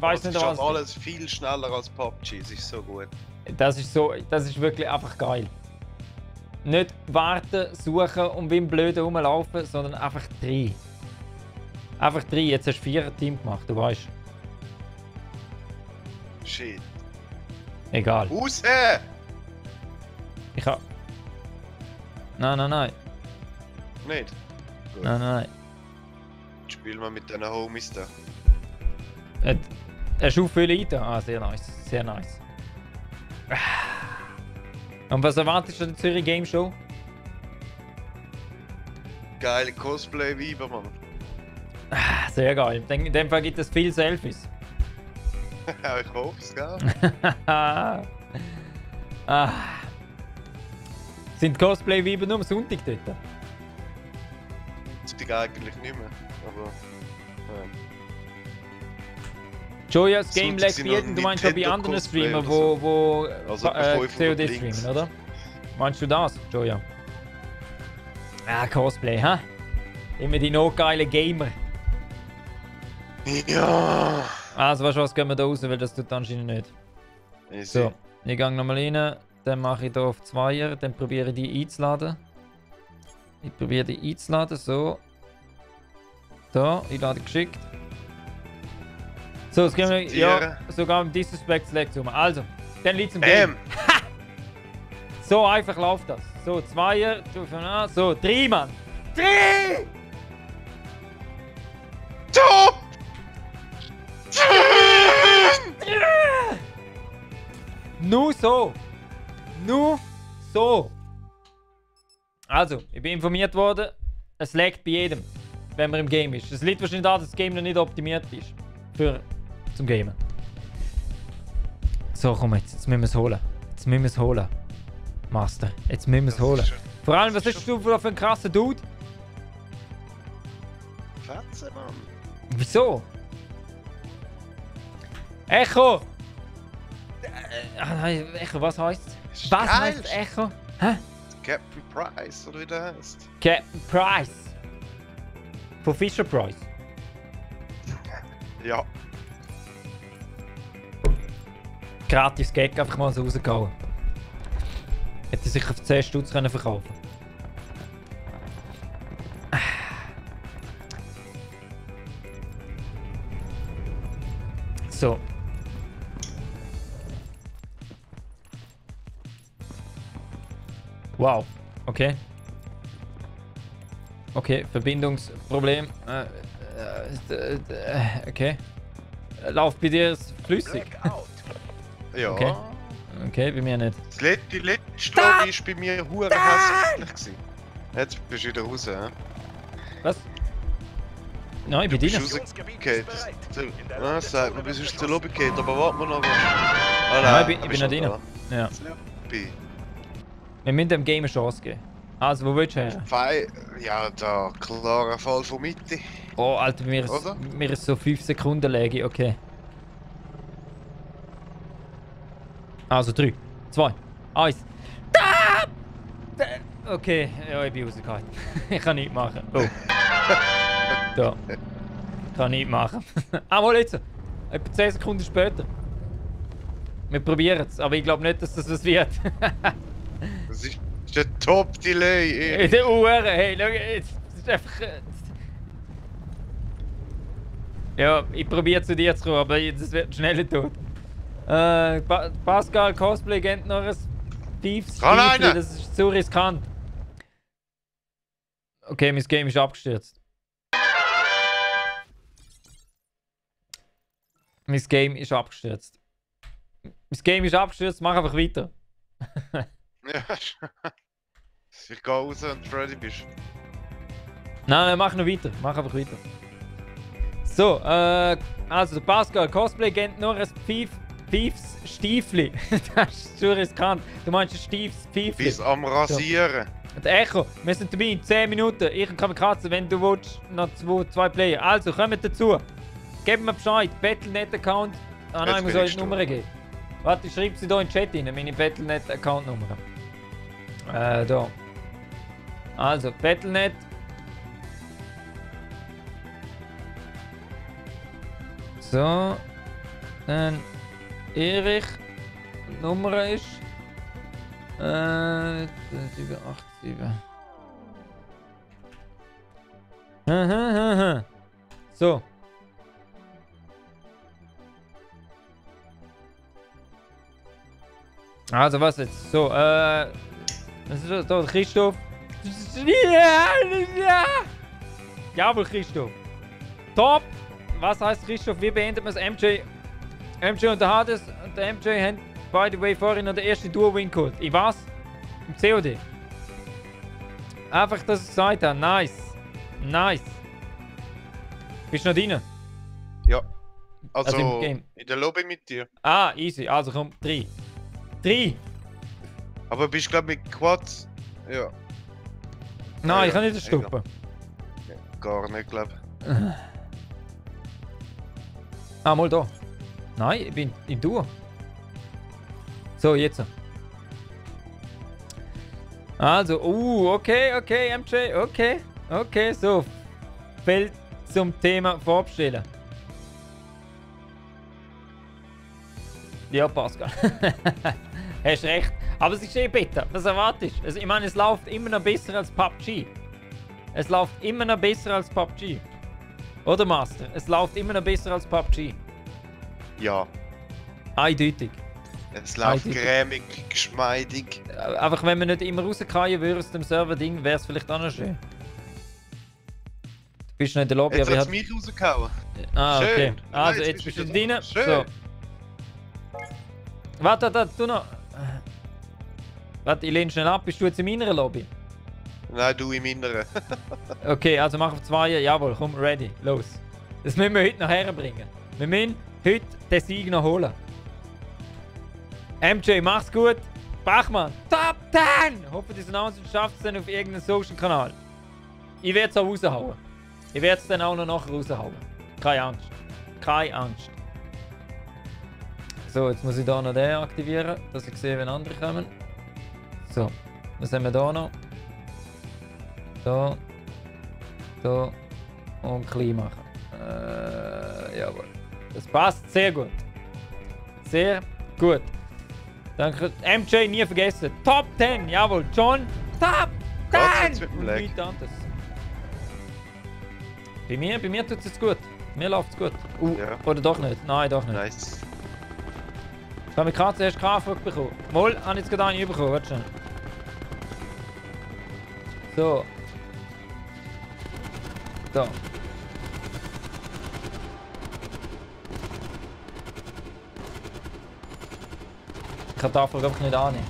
A: weiß nicht,
C: was.
A: was.
C: Es ist alles viel schneller als PUBG, es ist so gut.
A: Das ist wirklich einfach geil. Nicht warten, suchen und wie ein Blöden rumlaufen, sondern einfach rein. Einfach rein. Jetzt hast du 4 Team gemacht, du weißt.
C: Shit.
A: Egal.
C: Raus!
A: Ich hab. Nein.
C: Nicht? Gut.
A: Nein.
C: Spielen wir mit diesen Homies da.
A: Hast du viele Items? Ah, sehr nice. Sehr nice. Und was erwartest du an der Zürich Game Show?
C: Geile Cosplay-Vibe, Mann.
A: Sehr geil. In dem Fall gibt es viele Selfies.
C: Ich hoffe es, gell?
A: Ah. Sind Cosplay-Vibe nur am Sonntag dort?
C: Das bin ich eigentlich nicht mehr. Aber.
A: Joyas Game
C: Sonntag
A: Lag
C: sind
A: bieten,
C: noch
A: du meinst auch bei
C: Nintendo
A: anderen
C: Cosplay
A: Streamern,
C: oder
A: wo
C: Also etwa 500
A: COD
C: Links.
A: streamen, oder? Meinst du das, Joya? Ah, Cosplay, hä? Immer die noch geile Gamer.
C: Ja!
A: Also, weißt du was, gehen wir da raus, weil das tut anscheinend nicht.
C: Easy.
A: So, ich gehe nochmal rein, dann mache ich hier auf 2er, dann probiere ich die einzuladen. Ich probiere die einzuladen, so. Da, ich lade geschickt. So, jetzt gehen wir, ja, sogar im Disrespect Select rum. Also, dann liegt es im Game. So einfach läuft das. So, 2er, so, 3 Mann. 3!
C: Top!
A: Nur so. Nur so. Also, ich bin informiert worden, es laggt bei jedem, wenn man im Game ist. Es liegt wahrscheinlich daran, dass das Game noch nicht optimiert ist. Zum Gamen. So, komm jetzt müssen wir es holen. Jetzt müssen wir es holen. Master, jetzt müssen wir es holen. Vor allem, was ist du für einen krassen Dude?
C: Fetze, Mann.
A: Wieso? Echo! Echo, was heisst
C: Ist
A: was
C: geil.
A: heisst Echo? Hä?
C: Captain Price, oder wie der heißt.
A: Captain Price. Von Fisher Price.
C: Ja.
A: Gratis Gag einfach mal so rausgehauen. Hätte sich auf 10 Stutz können verkaufen. So. Wow. Okay. Okay, Verbindungsproblem. Okay. Läuft bei dir flüssig?
C: Ja.
A: Okay. Okay, bei mir nicht.
C: Die letzte Lobby war bei mir hure hässlich gewesen. Jetzt bist du wieder raus, hä?
A: Was? Nein, bei
C: Du
A: dir.
C: bist rausgefallen. Ah, sagt man, bist aus der Lobby gefallen, aber warten wir noch was. Ah,
A: Nein, ich
C: du
A: bin
C: bist
A: noch
C: noch
A: drin.
C: da.
A: Ja.
C: Lobby.
A: Wir müssen dem Game eine Chance geben. Also, wo willst du her?
C: Ja, da, klarer Fall von Mitte.
A: Oh, Alter,
C: Oder?
A: mir ist so 5 Sekunden Läge, okay. Also 3, 2, 1. Okay, ja, ich bin rausgekommen. Ich kann nichts machen. Oh. Da. Ich kann nichts machen. Mal jetzt. Etwa 10 Sekunden später. Wir probieren es, aber ich glaube nicht, dass das was wird.
C: Das ist der Top-Delay.
A: Der Uhr, hey, schau jetzt. Das ist einfach. Ja, ich probiere zu dir zu kommen, aber das wird schneller tot. Pascal Cosplay kennt noch ein Thieves.
C: Kann einer?
A: Das ist zu riskant. Okay, mein Game ist abgestürzt. Mein Game ist abgestürzt. Mein Game ist abgestürzt, mach einfach weiter.
C: Ja, ich gehe raus und du ready bist.
A: Nein, mach noch weiter. Mach einfach weiter. So, also der Pascal Cosplay kennt nur ein Thieves Stiefli. Das ist zu riskant. Du meinst ein Thieves Pfeifli.
C: Bis am Rasieren.
A: Der Echo, wir sind dabei in 10 Minuten. Ich und Kamikaze, wenn du willst, noch zwei Player. Also, kommt dazu. Gebt mir Bescheid. Battlenet-Account. Ah nein, ich muss euch die Nummer geben. Warte, ich schreibe sie hier in den Chat rein, meine Battlenet-Account-Nummer. Da. Also, Battlenet. So. Dann Erich. Die Nummer ist 787. So. Also was jetzt? So, was ist das? Da, Christoph. Ja! Jawohl, Christoph. Top! Was heißt Christoph? Wie beendet man es? MJ und der Hades und der MJ haben, by the way, vorhin noch den ersten Duo-Win geholt. In was? Im COD. Einfach, dass ich gesagt habe. Nice. Nice. Bist du noch drin?
C: Ja. Also,
A: im Game.
C: in der Lobby mit dir.
A: Ah, easy. Also komm, 3. 3!
C: Aber bist du glaube mit Quad? Ja.
A: Nein,
C: Ja,
A: ich kann nicht
C: ja,
A: stoppen.
C: Gar nicht, glaube ich.
A: Ah, mal da. Nein, ich bin im Duo. So, jetzt. Also, okay, MJ, okay, so. Feld zum Thema Vorbestellen. Ja, Pascal. Hast recht. Aber es ist eh bitter. Was erwartest du? Also, ich meine, es läuft immer noch besser als PUBG. Es läuft immer noch besser als PUBG. Oder, Master? Es läuft immer noch besser als PUBG.
C: Ja.
A: Eindeutig.
C: Es läuft
A: Eindeutig.
C: cremig, geschmeidig.
A: Einfach wenn wir nicht immer rauskommen würden aus dem Server-Ding, wäre es vielleicht auch noch schön. Du bist noch in der Lobby,
C: Jetzt
A: aber
C: hat
A: ich
C: es mich rausgehauen.
A: Ah, okay.
C: Schön.
A: Also,
C: Nein,
A: jetzt bist du
C: wieder
A: drin.
C: Schön.
A: So. Warte, du noch. Warte, ich lehne schnell ab. Bist du jetzt in meiner Lobby?
C: Nein, du in meiner.
A: Okay, also mach auf 2. Jawohl, komm, ready. Los. Das müssen wir heute noch herbringen. Wir müssen heute den Sieg noch holen. MJ, mach's gut. Bachmann, Top 10! Hoffe, diese Announcement schafft es dann auf irgendeinem Social-Kanal. Ich werde es auch raushauen. Ich werde es dann auch noch nachher raushauen. Keine Angst. Keine Angst. So, jetzt muss ich hier noch den aktivieren, dass ich sehe, wenn andere kommen. So, was haben wir hier noch? Da. Da. Und klein machen. Jawohl. Das passt sehr gut. Sehr gut. Danke. MJ nie vergessen. Top 10. Jawohl. John. Top 10. Und nichts anderes. Bei mir tut es jetzt gut. Mir läuft es gut.
C: Ja.
A: Oder doch nicht? Nein, doch nicht.
C: Nice.
A: Ich habe gerade zuerst Kraftwerk bekommen. Mal, habe ich jetzt gerade einen bekommen. Warte schon. So. Da. Ich kann die Tafel, glaube ich, nicht annehmen.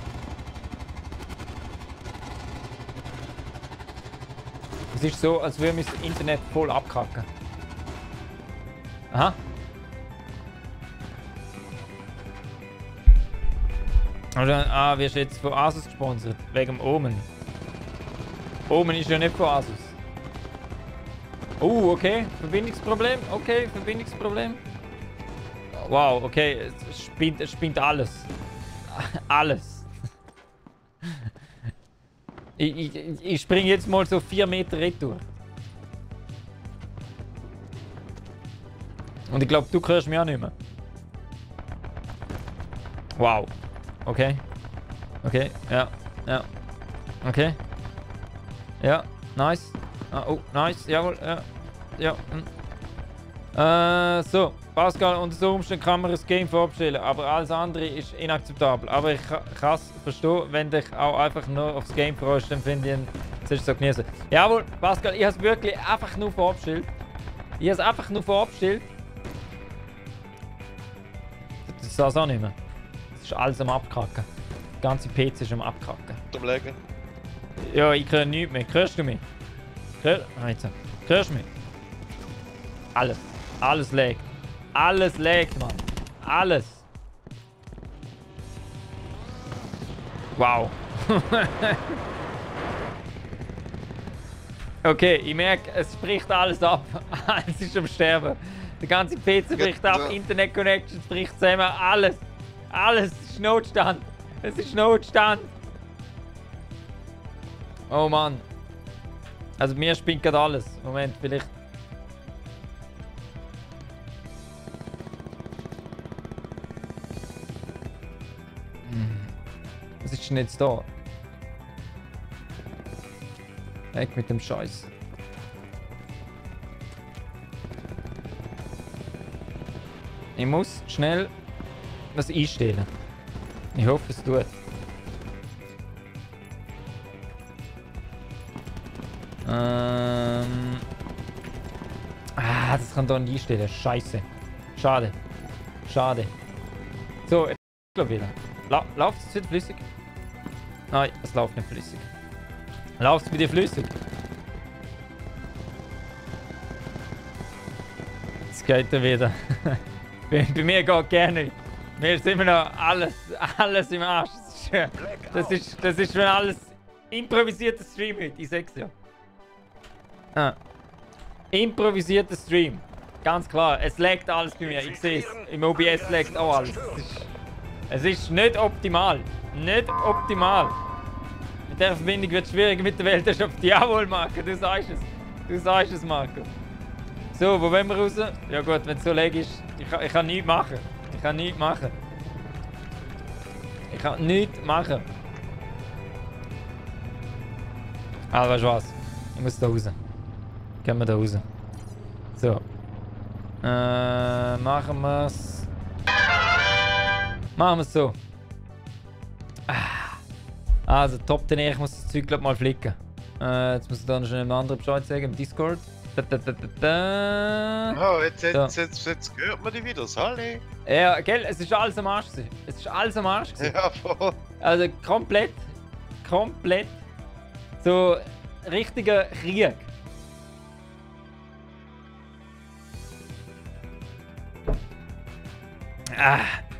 A: Es ist so, als würde mein Internet voll abkacken. Aha. Also, wirst du jetzt von Asus gesponsert? Wegen dem Omen. Omen ist ja nicht von Asus. Okay. Verbindungsproblem. Okay, Verbindungsproblem. Wow, okay. Es spinnt alles. Alles. Ich springe jetzt mal so 4 Meter retour. Und ich glaube, du hörst mich auch nicht mehr. Wow. Okay. Okay, ja. Okay. Ja, nice. Oh, nice, jawohl, ja. So, Pascal, unter so Umständen kann man das Game vorabstellen, aber alles andere ist inakzeptabel. Aber ich kann es verstehen, wenn dich auch einfach nur aufs Game freust, dann finde ich, sollst du so genießen. Jawohl, Pascal, ich habe es wirklich einfach nur vorabgestellt. Das ist das auch nicht mehr. Das ist alles am Abkacken. Der ganze PC ist am Abkacken.
C: Zum Legen.
A: Ja, ich höre nichts mehr. Hörst du mich? Hörst du mich? Alles. Alles laggt. Alles laggt, Mann. Alles. Wow. Okay, ich merke, es bricht alles ab. Alles ist am Sterben. Der ganze PC bricht ab. Internet-Connections bricht zusammen. Alles. Alles ist Notstand. Es ist Notstand. Oh Mann. Also mir spinnt gerade alles. Moment, vielleicht. Was ist denn jetzt da? Weg mit dem Scheiß. Ich muss schnell was einstellen. Ich hoffe, es tut. Das kann da nicht einstellen. Scheiße. Schade. Schade. So, jetzt wieder. Läuft es wieder flüssig? Nein, es läuft nicht flüssig. Läuft es wieder flüssig? Jetzt geht er wieder. Bei mir geht gerne. Mir ist immer noch alles im Arsch. Das ist schon alles improvisierter Stream heute, ich sag's ja. Improvisierter Stream. Ganz klar, es laggt alles bei mir, ich sehe es. Im OBS laggt auch alles. Es ist nicht optimal. Nicht optimal. Mit der Verbindung wird es schwierig mit der Weltherrschaft. Jawohl, Marco, du sagst es. Du sagst es, Marco. So, wo wollen wir raus? Ja gut, wenn es so lag ist, ich kann nichts machen. Ich kann nichts machen. Aber weißt du was? Ich muss da raus. Gehen wir da raus. So. Machen wir es. Machen wir es so. Also, Top 10, ich muss das Zeug glaub mal flicken. Jetzt muss ich da noch schnell einem anderen Bescheid sagen im Discord.
C: Oh, jetzt hört man die wieder, Sally.
A: Ja, gell, es ist alles am Arsch gewesen. Es ist alles am Arsch gewesen.
C: Ja, voll.
A: Also komplett. komplett so richtiger Krieg.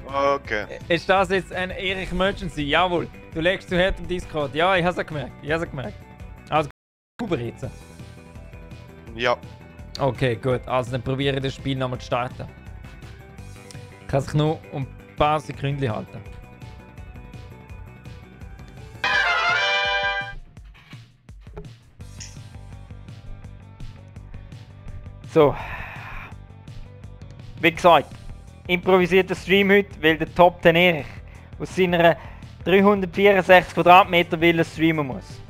C: Okay.
A: Ist das jetzt ein Erich Emergency? Jawohl. Du legst zu hart im Discord. Ja, ich hab's auch gemerkt. Also, Uber jetzt.
C: Ja.
A: Okay, gut. Also dann probiere ich das Spiel nochmal zu starten. Kann sich nur um ein paar Sekunden halten.
B: So. Wie gesagt, improvisierter Stream heute, weil der Top 10 Erich aus seiner 364 Quadratmeter Villa streamen muss.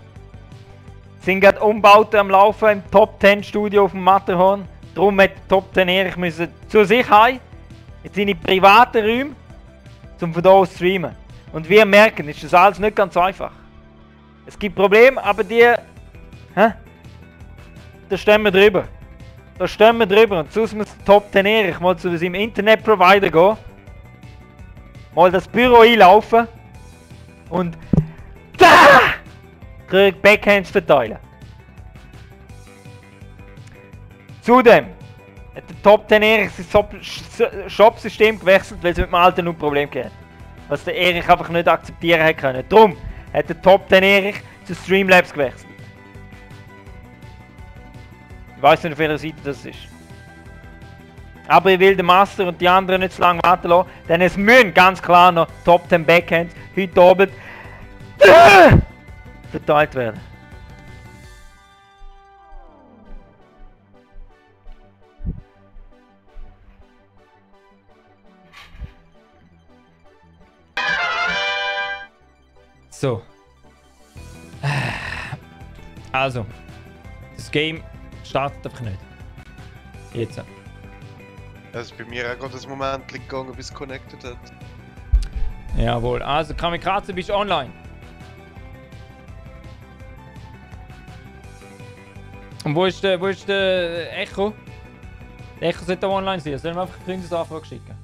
B: Es sind gerade Umbauten am Laufen im Top 10 Studio auf dem Matterhorn. Darum hat der Top 10 Erich müssen zu sich heim, in seine privaten Räume, um von hier aus zu streamen. Und wir merken, ist das alles nicht ganz einfach. Es gibt Probleme, aber da stehen wir drüber. Da stehen wir drüber und sonst muss der Top 10 Erich mal zu seinem Internetprovider gehen, mal das Büro einlaufen und Backhands verteilen. Zudem hat der Top 10 Erich sein Shop-System gewechselt, weil es mit dem alten ein Problem gab. Was der Erich einfach nicht akzeptieren hat können. Darum hat der Top 10 Erich zu Streamlabs gewechselt. Ich weiß nicht, auf welcher Seite das ist. Aber ich will den Master und die anderen nicht zu lange warten lassen, denn es müssen ganz klar noch Top 10 Backhands heute Abend verteilt werden.
A: So. Also. Das Game startet einfach nicht. Jetzt.
C: Es ist bei mir auch gerade ein Moment gegangen, bis es connected hat.
A: Jawohl. Also, Kamikaze, bist du online? Und wo ist der Echo? Der Echo sollte auch online sein. Sollen wir einfach Freundesanfrage schicken?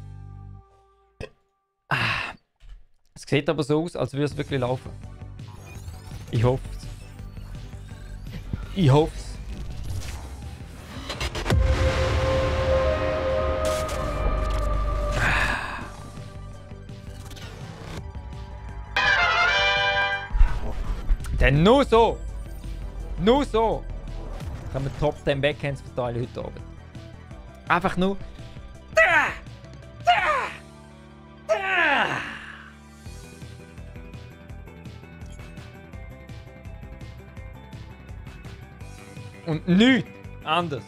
A: Es sieht aber so aus, als würde es wirklich laufen. Ich hoffe es. Ich hoffe es. Denn nur so! Nur so! Können wir Top 10 Backhands verteilen heute Abend. Einfach nur. Und nichts anderes.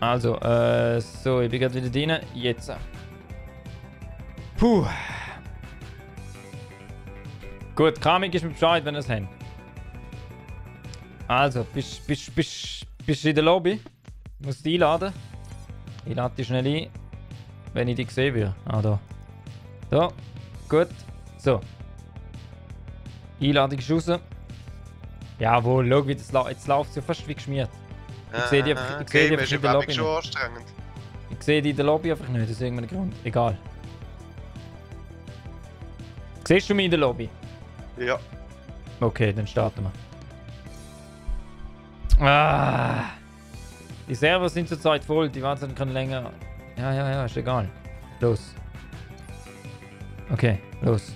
A: Also, so, ich bin gerade wieder drin. Jetzt. Puh. Gut, Kamik ist mir Bescheid, wenn ihr es habt. Also, bist du in der Lobby? Ich muss dich einladen. Ich lade dich schnell ein, wenn ich dich sehen will. Ah, da. So, gut. So. Einladung ist raus. Jawohl, schau, wie das jetzt läuft es ja fast wie geschmiert. Ich sehe die einfach in der Lobby
C: schon
A: nicht.
C: anstrengend.
A: Ich sehe die in der Lobby einfach nicht, aus irgendeinem Grund. Egal. Siehst du mich in der Lobby?
C: Ja.
A: Okay, dann starten wir. Die Server sind zurzeit voll, die warten können länger. Ja, ist egal. Los. Okay, los.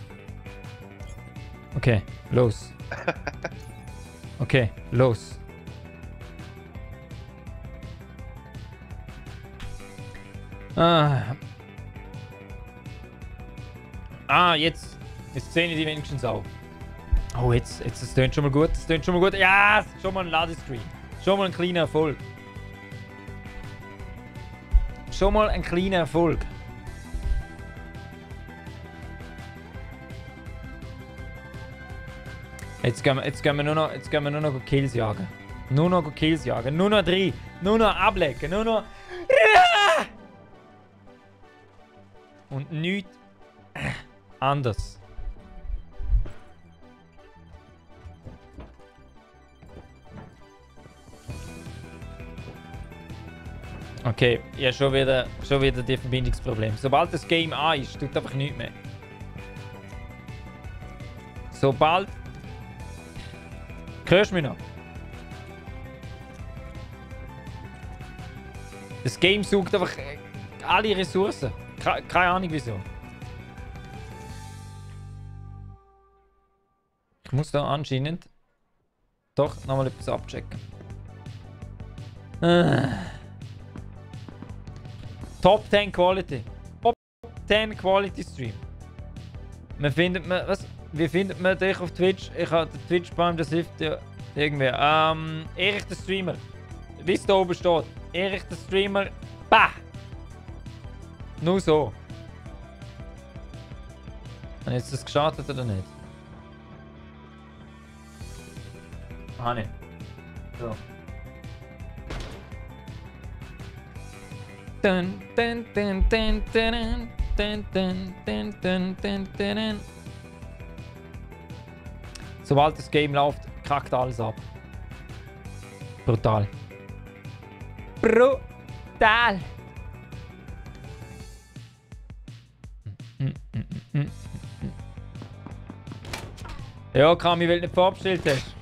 A: Okay, los. Okay, los. Jetzt sehe ich die wenigstens auch. Oh, jetzt, das tönt schon mal gut, Ja, es ist schon mal ein Ladescreen. Schon mal ein kleiner Erfolg. Jetzt gehen wir nur noch Kills jagen. Nur noch 3. Nur noch ablecken. Nur noch... Und nichts anders. Okay, ja, schon wieder die Verbindungsprobleme. Sobald das Game an ist, tut einfach nichts mehr. Sobald... Hörst du mich noch? Das Game sucht einfach alle Ressourcen. Keine Ahnung wieso. Ich muss da anscheinend doch nochmal etwas abchecken. Top 10 Quality. Top 10 Quality Stream. Wie findet man dich auf Twitch? Ich habe den Twitch-Baum, das hilft ja irgendwie. Erich der Streamer. Wie es da oben steht. Erich der Streamer. Bah! Nur so. Habe ich jetzt das gestartet oder nicht? Ah, nicht. So. Dun, dun, dun, dun, dun, dun, dun, dun, dun, dun, dun. Sobald das Game läuft, kackt alles ab. Brutal. Brutal! Ja, Kami, weil du nicht verabstellt hast.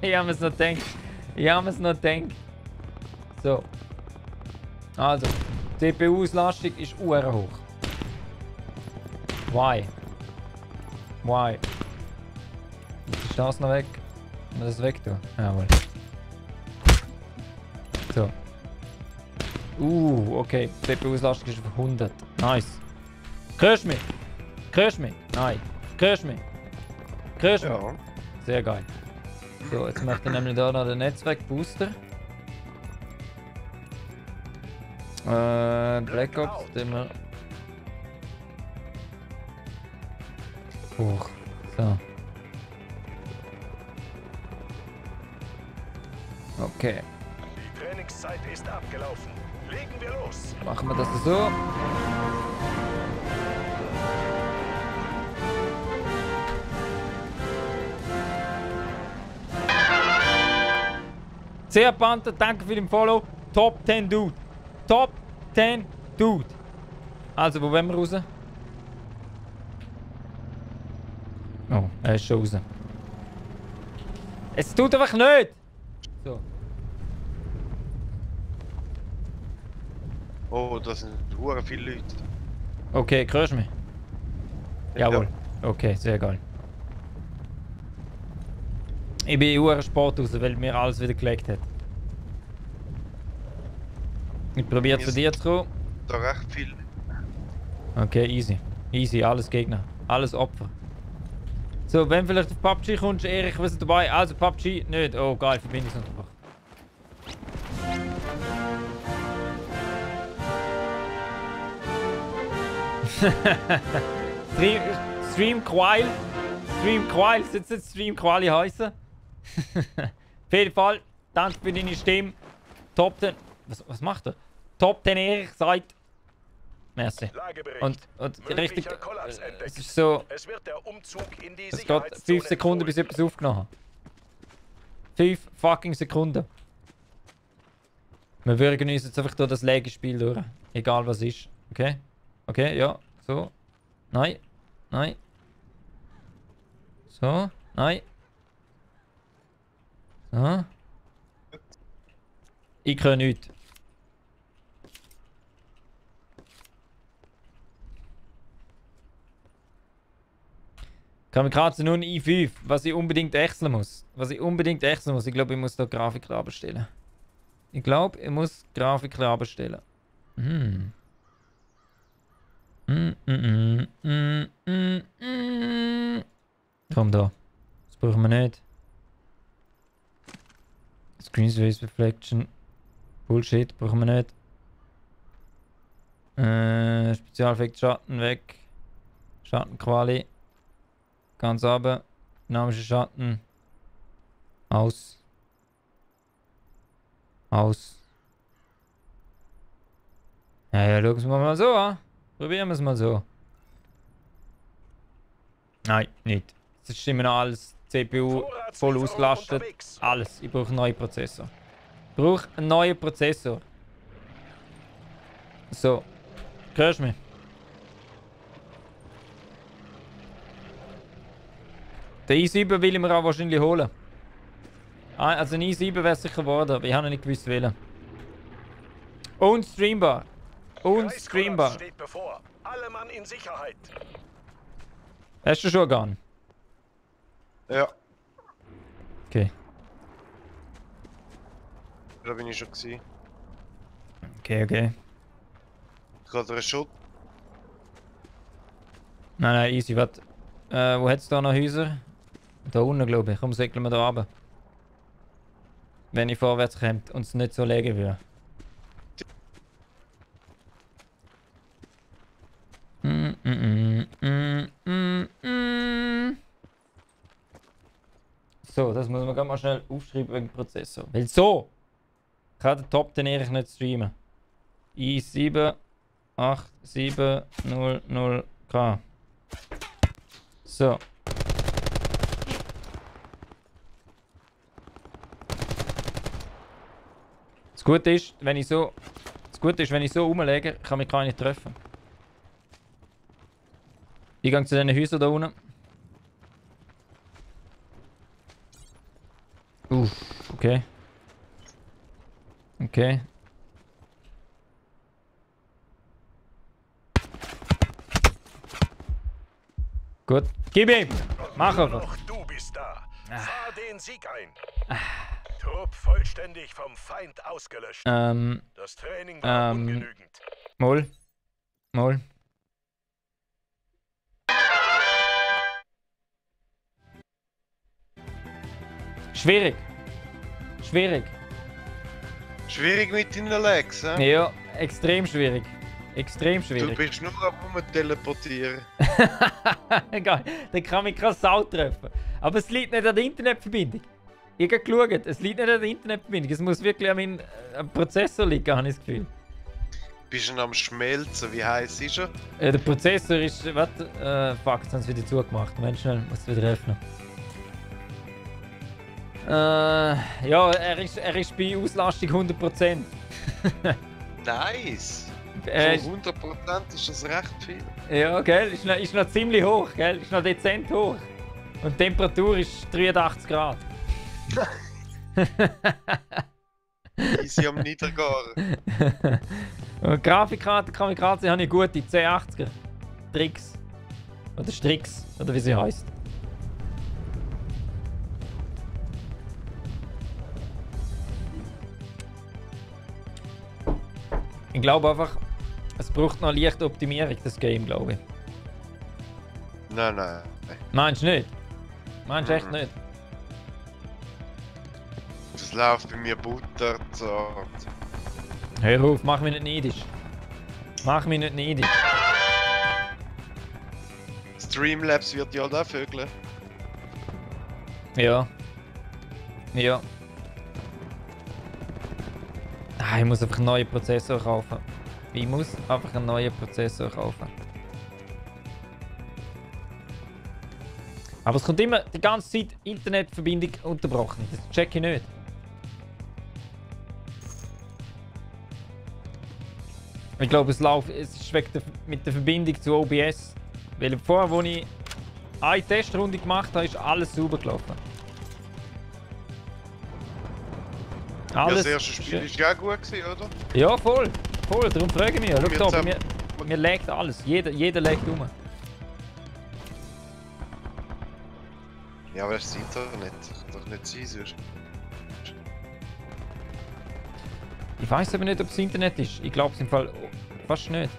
A: Ich habe es noch gedacht. So. Also, die CPU-Auslastung ist hoch. Why? Ist das noch weg? Kann man das weg tun? Jawohl. So. Okay. Die CPU-Auslastung ist auf 100. Nice. Hörst du mich? Nein. Hörst du mich?
C: Ja.
A: Sehr geil. So, jetzt möchte ich nämlich da noch den Netzwerkbooster. Black Ops, den wir... Hoch. So. Okay.
D: Die Trainingszeit ist abgelaufen. Legen wir los.
A: Machen wir das so. Sehr Panther, danke für den Follow. Top 10 Dude. Top 10 Dude. Also, wo wollen wir raus? Oh, er ist schon raus. Es tut einfach nicht! So.
C: Oh, das sind hure viele Leute.
A: Okay, hörst du mich? Jawohl. Okay, sehr geil. Ich bin in Sport raus, weil mir alles wieder gelegt hat. Ich probiere zu dir zu kommen.
C: Da recht viel.
A: Okay, easy. Easy, alles Gegner. Alles Opfer. So, wenn vielleicht auf PUBG kommst, Erich, was ist dabei? Also PUBG nicht. Oh geil, Verbindungsunterbruch. Stream Quail. Sollte es Stream Quali heißen? Auf jeden Fall, danke für deine Stimme. Top 10. Was macht er? Top 10 Erich sagt. Merci. Und richtig. Es ist so.
D: Es wird der Umzug in die
A: Es geht 5 Sekunden, bis ich etwas aufgenommen habe. 5 fucking Sekunden. Wir würgen uns jetzt einfach durch das Legespiel durch. Egal was ist. Okay? Okay, ja. So. Nein. Nein. So. Nein. So. Ich kann nichts. Kamikaze nun i5, was ich unbedingt wechseln muss. Ich glaube, ich muss da Grafikkarte bestellen. Komm da. Das brauchen wir nicht. Screen Space Reflection. Bullshit, brauchen wir nicht. Spezialeffekt Schatten weg. Schattenquali. Ganz runter. Dynamischer Schatten. Aus. Aus. Ja, schauen wir mal so an. Probieren wir es mal so. Nein, nicht. Jetzt ist immer noch alles CPU voll ausgelastet. Alles. Ich brauche einen neuen Prozessor. So. Hörst du mich? Den i7 will ich mir auch wahrscheinlich holen. Also ein i7 wäre sicher geworden, aber ich habe noch nicht gewusst, wählen. Unstreambar. Unstreambar.
D: Steht bevor. Alle Mann in Sicherheit.
A: Hast du schon gegangen?
C: Ja,
A: Okay.
C: da bin ich schon gewesen.
A: Okay, okay.
C: Gerade einen Shot.
A: Nein, easy. Warte. Wo hat es da noch Häuser? Da unten, glaube ich. Komm, segeln wir da runter. Wenn ich vorwärts komme und es nicht so legen würde. So, das muss man ganz mal schnell aufschreiben wegen Prozessor. Weil so kann der Top den eigentlich nicht streamen. i78700K. So. Das Gute ist, wenn ich so rumlege, kann mich keiner treffen. Ich gehe zu diesen Häusern da unten. Okay. Okay. Gut. Gib ihm! Mach einfach!
D: Noch du bist da. Fahr den Sieg ein. Trupp vollständig vom Feind ausgelöscht. Das Training war ungenügend.
A: Moll. Schwierig.
C: Schwierig mit deinen Legs, hä?
A: Ja, extrem schwierig. Extrem
C: Du
A: schwierig.
C: bist nur am Rumteleportieren.
A: Egal, dann kann mich keine Sau treffen. Aber es liegt nicht an der Internetverbindung. Ich habe geschaut, es liegt nicht an der Internetverbindung. Es muss wirklich an meinem Prozessor liegen, habe ich das Gefühl.
C: Bist du am Schmelzen? Wie heiß ist er?
A: Der Prozessor ist. Warte, fuck, jetzt haben sie wieder zugemacht. Moment schnell, muss wieder öffnen. Ja, er ist bei Auslastung 100%.
C: Nice!
A: Ist-
C: Von 100% ist das recht viel.
A: Ja, gell? Ist noch ziemlich hoch, gell? Ist noch dezent hoch. Und die Temperatur ist 83 Grad.
C: Easy am Niedergaren.
A: Und Grafikkarte habe ich gute 1080er. Trix. Oder Strix, oder wie sie heißt. Ich glaube einfach, es braucht noch leichte Optimierung, das Game, glaube ich.
C: Nein.
A: Meinst du nicht? Meinst du echt nicht?
C: Das läuft bei mir butterzart.
A: Hör auf, mach mich nicht neidisch. Mach mich nicht neidisch.
C: Streamlabs wird ja auch vögeln.
A: Ja. Ja. Ah, ich muss einfach einen neuen Prozessor kaufen. Ich muss einfach einen neuen Prozessor kaufen. Aber es kommt immer die ganze Zeit Internetverbindung unterbrochen. Das check ich nicht. Ich glaube, es ist mit der Verbindung zu OBS. Weil vorher, als ich eine Testrunde gemacht habe, ist alles sauber gelaufen.
C: Ja, das erste Spiel ist ja gut gewesen, oder?
A: Ja, voll. Voll, darum frage ich mich.
C: Wir
A: Schau da,
C: zusammen-
A: mir legt alles. Jeder legt um.
C: Ja, aber das ist das Internet. Das kann doch nicht sein, sonst.
A: Ich weiß aber nicht, ob es Internet ist. Ich glaube es im Fall fast nicht.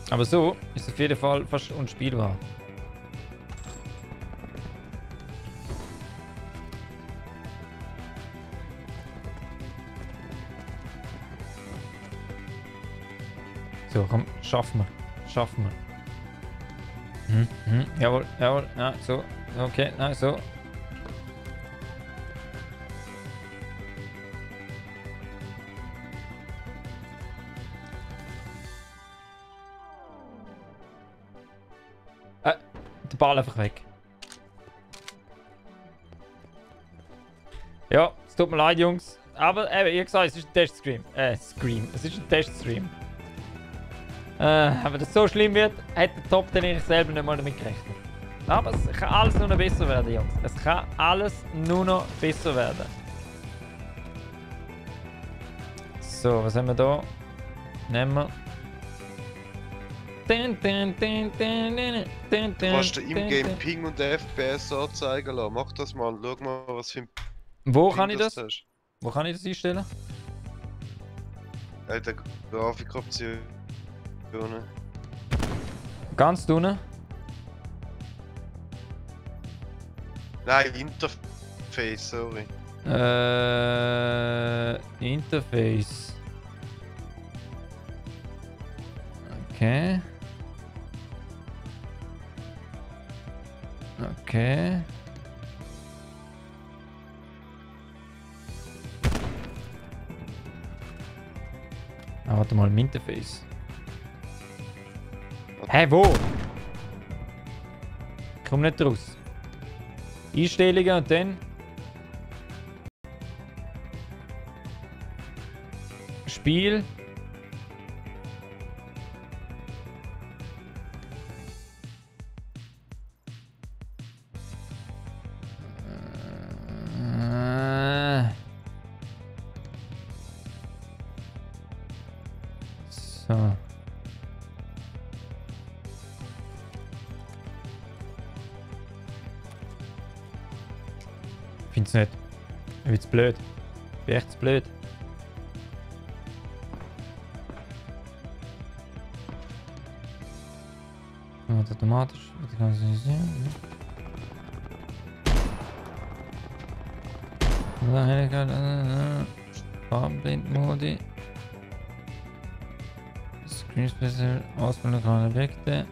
A: Aber so ist es auf jeden Fall fast unspielbar. So, komm, schaffen wir. Jawohl, ja, so, okay, nein, so. Der Ball einfach weg. Ja, es tut mir leid, Jungs. Aber wie gesagt, es ist ein Teststream. Es ist ein Teststream. Aber dass es so schlimm wird, hat der Top Ten ich selber nicht mal damit gerechnet. Aber es kann alles nur noch besser werden, Jungs. Es kann alles nur noch besser werden. So, was haben wir da? Nehmen wir.
C: Du kannst dir im Game Ping und FPS anzeigen lassen. Mach das mal. Schau mal, was für ein
A: Wo
C: Ping
A: kann ich das?
C: du hast.
A: Wo kann ich das einstellen?
C: In der Grafikoption.
A: Ganz unten?
C: Nein, Interface, sorry.
A: Interface. Okay. Okay. Ah, warte mal, im Interface. Hä, wo? Ich komm nicht raus. Einstellungen und dann... Spiel. So. Find's nicht. Ich find's blöd. Ich bin echt blöd. Automatisch. Das kannst du nicht sehen. Farbenblind-Modi. Screen Special. Auswahl lokale Objekte.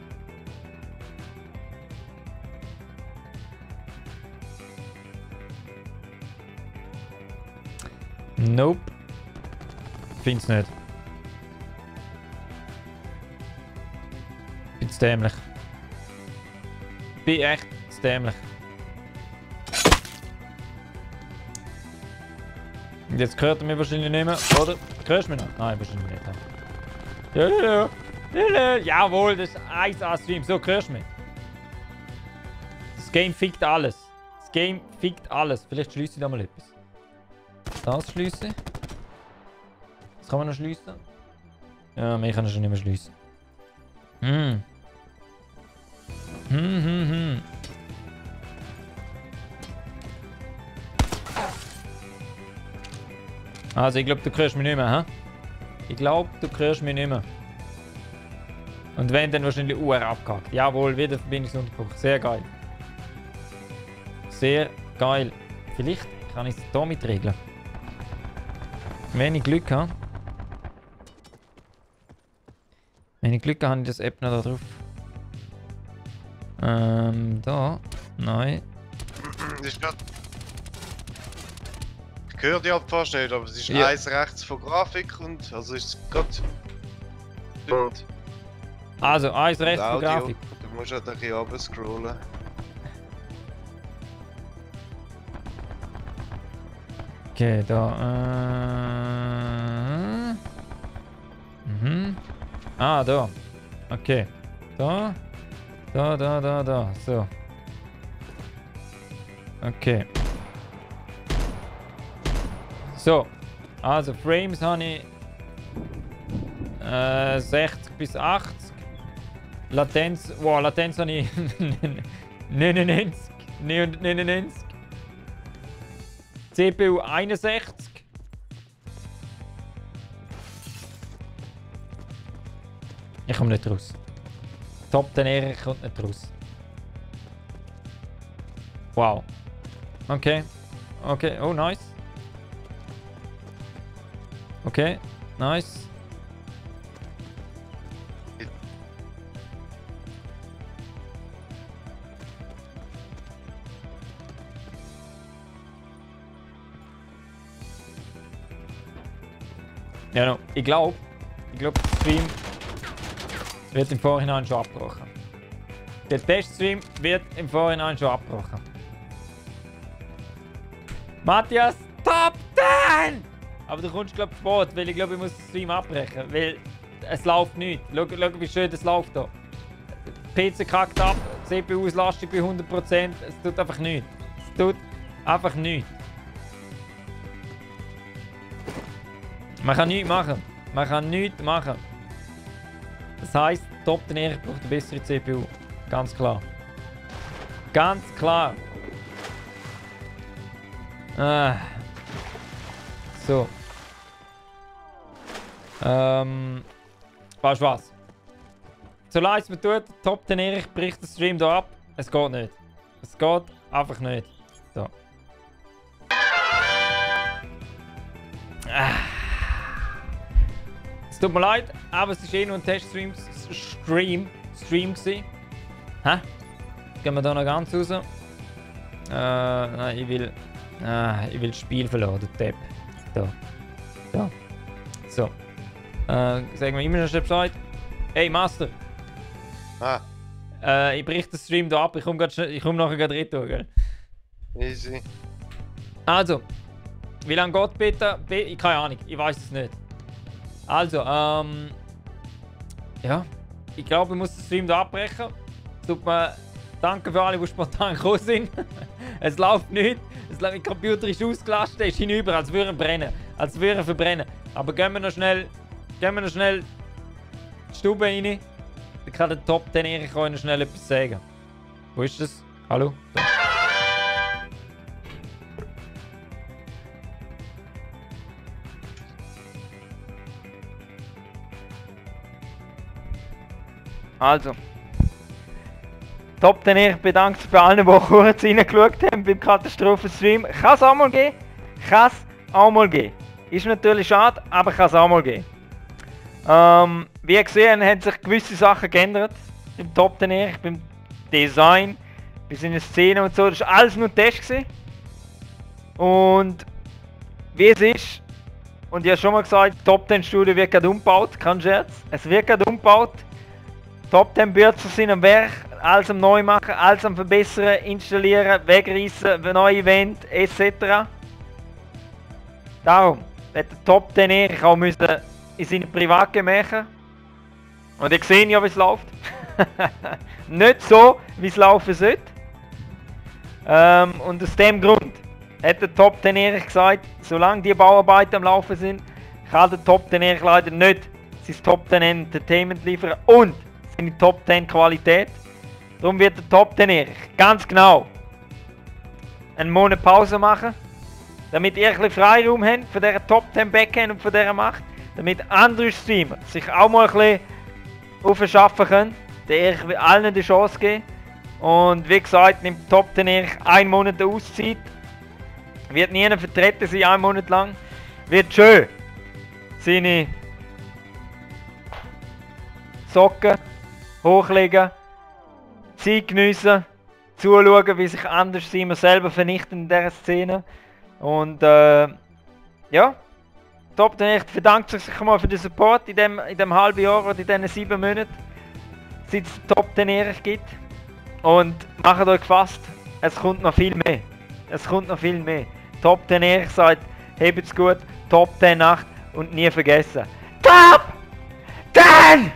A: Nope. Find's nicht. Find's dämlich. Bin echt dämlich. Und jetzt hört er mich wahrscheinlich nicht mehr, oder? Hörst du mich noch? Nein, wahrscheinlich nicht. Jawohl, das ist 1A-Stream. So, hörst du mich? Das Game fickt alles. Das Game fickt alles. Vielleicht schließe ich da mal etwas. Das schließe. Das kann man noch schließen. Ja, mehr kann ich schon nicht mehr schließen. Also, ich glaube, du hörst mich nicht mehr, hä? Ich glaube, du hörst mich nicht mehr. Und wenn, dann wahrscheinlich Uhr abgehakt. Jawohl, wieder Verbindungsunterbruch. Sehr geil. Sehr geil. Vielleicht kann ich es hier mit regeln. Wenn ich Glück habe. Wenn ich Glück habe, habe ich das App noch da drauf. Da. Nein.
C: Ich höre die halt fast nicht, aber es ist
A: Ja.
C: eins rechts von Grafik und also ist es gerade.
A: Also, eins rechts von
C: Audio.
A: Grafik.
C: Du musst halt ein bisschen runter scrollen.
A: Okay, da. Ah, da. Okay. Da. Da. So. Okay. So. Also, Frames habe ich 60 bis 80. Latenz. Wow, Latenz habe ich 99. CPU 61. Ich komme nicht raus. Top 10 Ehre kommt nicht raus. Wow. Okay. Okay. Oh, nice. Okay. Nice. Ja, no. Ich glaube, der Stream wird im Vorhinein schon abgebrochen. Der Teststream wird im Vorhinein schon abgebrochen. Matthias, Top 10! Aber du kommst glaube ich spät, weil ich glaube ich muss den Stream abbrechen, weil es läuft nicht. Schau wie schön das läuft hier. PC kackt ab, CPU-Auslastung bei 100%, es tut einfach nichts. Es tut einfach nichts. Man kann nichts machen. Man kann nichts machen. Das heisst, Top den Erich braucht eine bessere CPU. Ganz klar. Ganz klar. So. Weißt du was? So leid es mir tut, Top den Erich bricht den Stream hier ab. Es geht nicht. Es geht einfach nicht. So. Es tut mir leid, aber es war nur ein Teststream gewesen. Hä? Gehen wir da noch ganz raus? Nein, ich will das Spiel verloren, der Depp. Da. Da. So. Sagen wir immer noch schnell Bescheid. Hey Master! Ich brich den Stream hier ab, ich komme nachher gerade retour, gell?
C: Easy.
A: Also, wie lange geht bitte? Keine Ahnung, ich weiß es nicht. Also, ja. Ich glaube, ich muss den Stream hier abbrechen. Super, danke für alle, die spontan gekommen sind. Es läuft nicht. Mein Computer ist ausgelastet, ist hinüber, als würde er brennen. Als würde er verbrennen. Aber gehen wir noch schnell die Stube rein. Dann kann der Top 10 Erich noch schnell etwas sagen. Wo ist das? Hallo? Da.
B: Also. Top 10 Erich bedankt sich bei allen, die kurz reingeschaut haben beim Katastrophenstream. Kann es auch mal geben. Kann es auch mal geben. Ist natürlich schade, aber kann es auch mal geben. Wie ihr gesehen habt, haben sich gewisse Sachen geändert. Beim Top 10 Erich, beim Design, bei seinen Szenen und so. Das war alles nur Test gewesen. Und wie es ist, und ich habe schon mal gesagt, Top 10 Studio wird gerade umgebaut, kein Scherz. Es wird gerade umgebaut. Top 10 Bürzer sind am Werk, alles am neu machen, alles am verbessern, installieren, wegreißen, neue Event etc. Darum wird der Top 10 Erich auch müssen in seine Privatgemächer. Und ihr seht ja, wie es läuft. Nicht so, wie es laufen sollte. Und aus dem Grund hat der Top 10 Erich gesagt, solange die Bauarbeiten am Laufen sind, kann der Top 10 Erich leider nicht sein Top 10 Entertainment liefern und seine Top 10 Qualität. Darum wird der Top 10 Erich ganz genau einen Monat Pause machen, damit ihr ein bisschen Freiraum habt für diese Top 10 Backend und für diese Macht, damit andere Streamer sich auch mal ein bisschen aufschaffen können. Der Erich will allen die Chance geben. Und wie gesagt, nimmt Top 10 Erich einen Monat Auszeit. Wird niemand vertreten sein, einen Monat lang. Wird schön seine Socken hochlegen, Zeit geniessen, zuschauen, wie sich andere Streamer selber vernichten in dieser Szene. Und ja, Top 10 Erich bedankt sich mal für den Support in dem halben Jahr oder in diesen 7 Monaten, seit es Top 10 Erich gibt. Und macht euch gefasst, es kommt noch viel mehr. Es kommt noch viel mehr. Top 10 Erich sagt, habt's gut, Top 10 Nacht und nie vergessen. Top 10!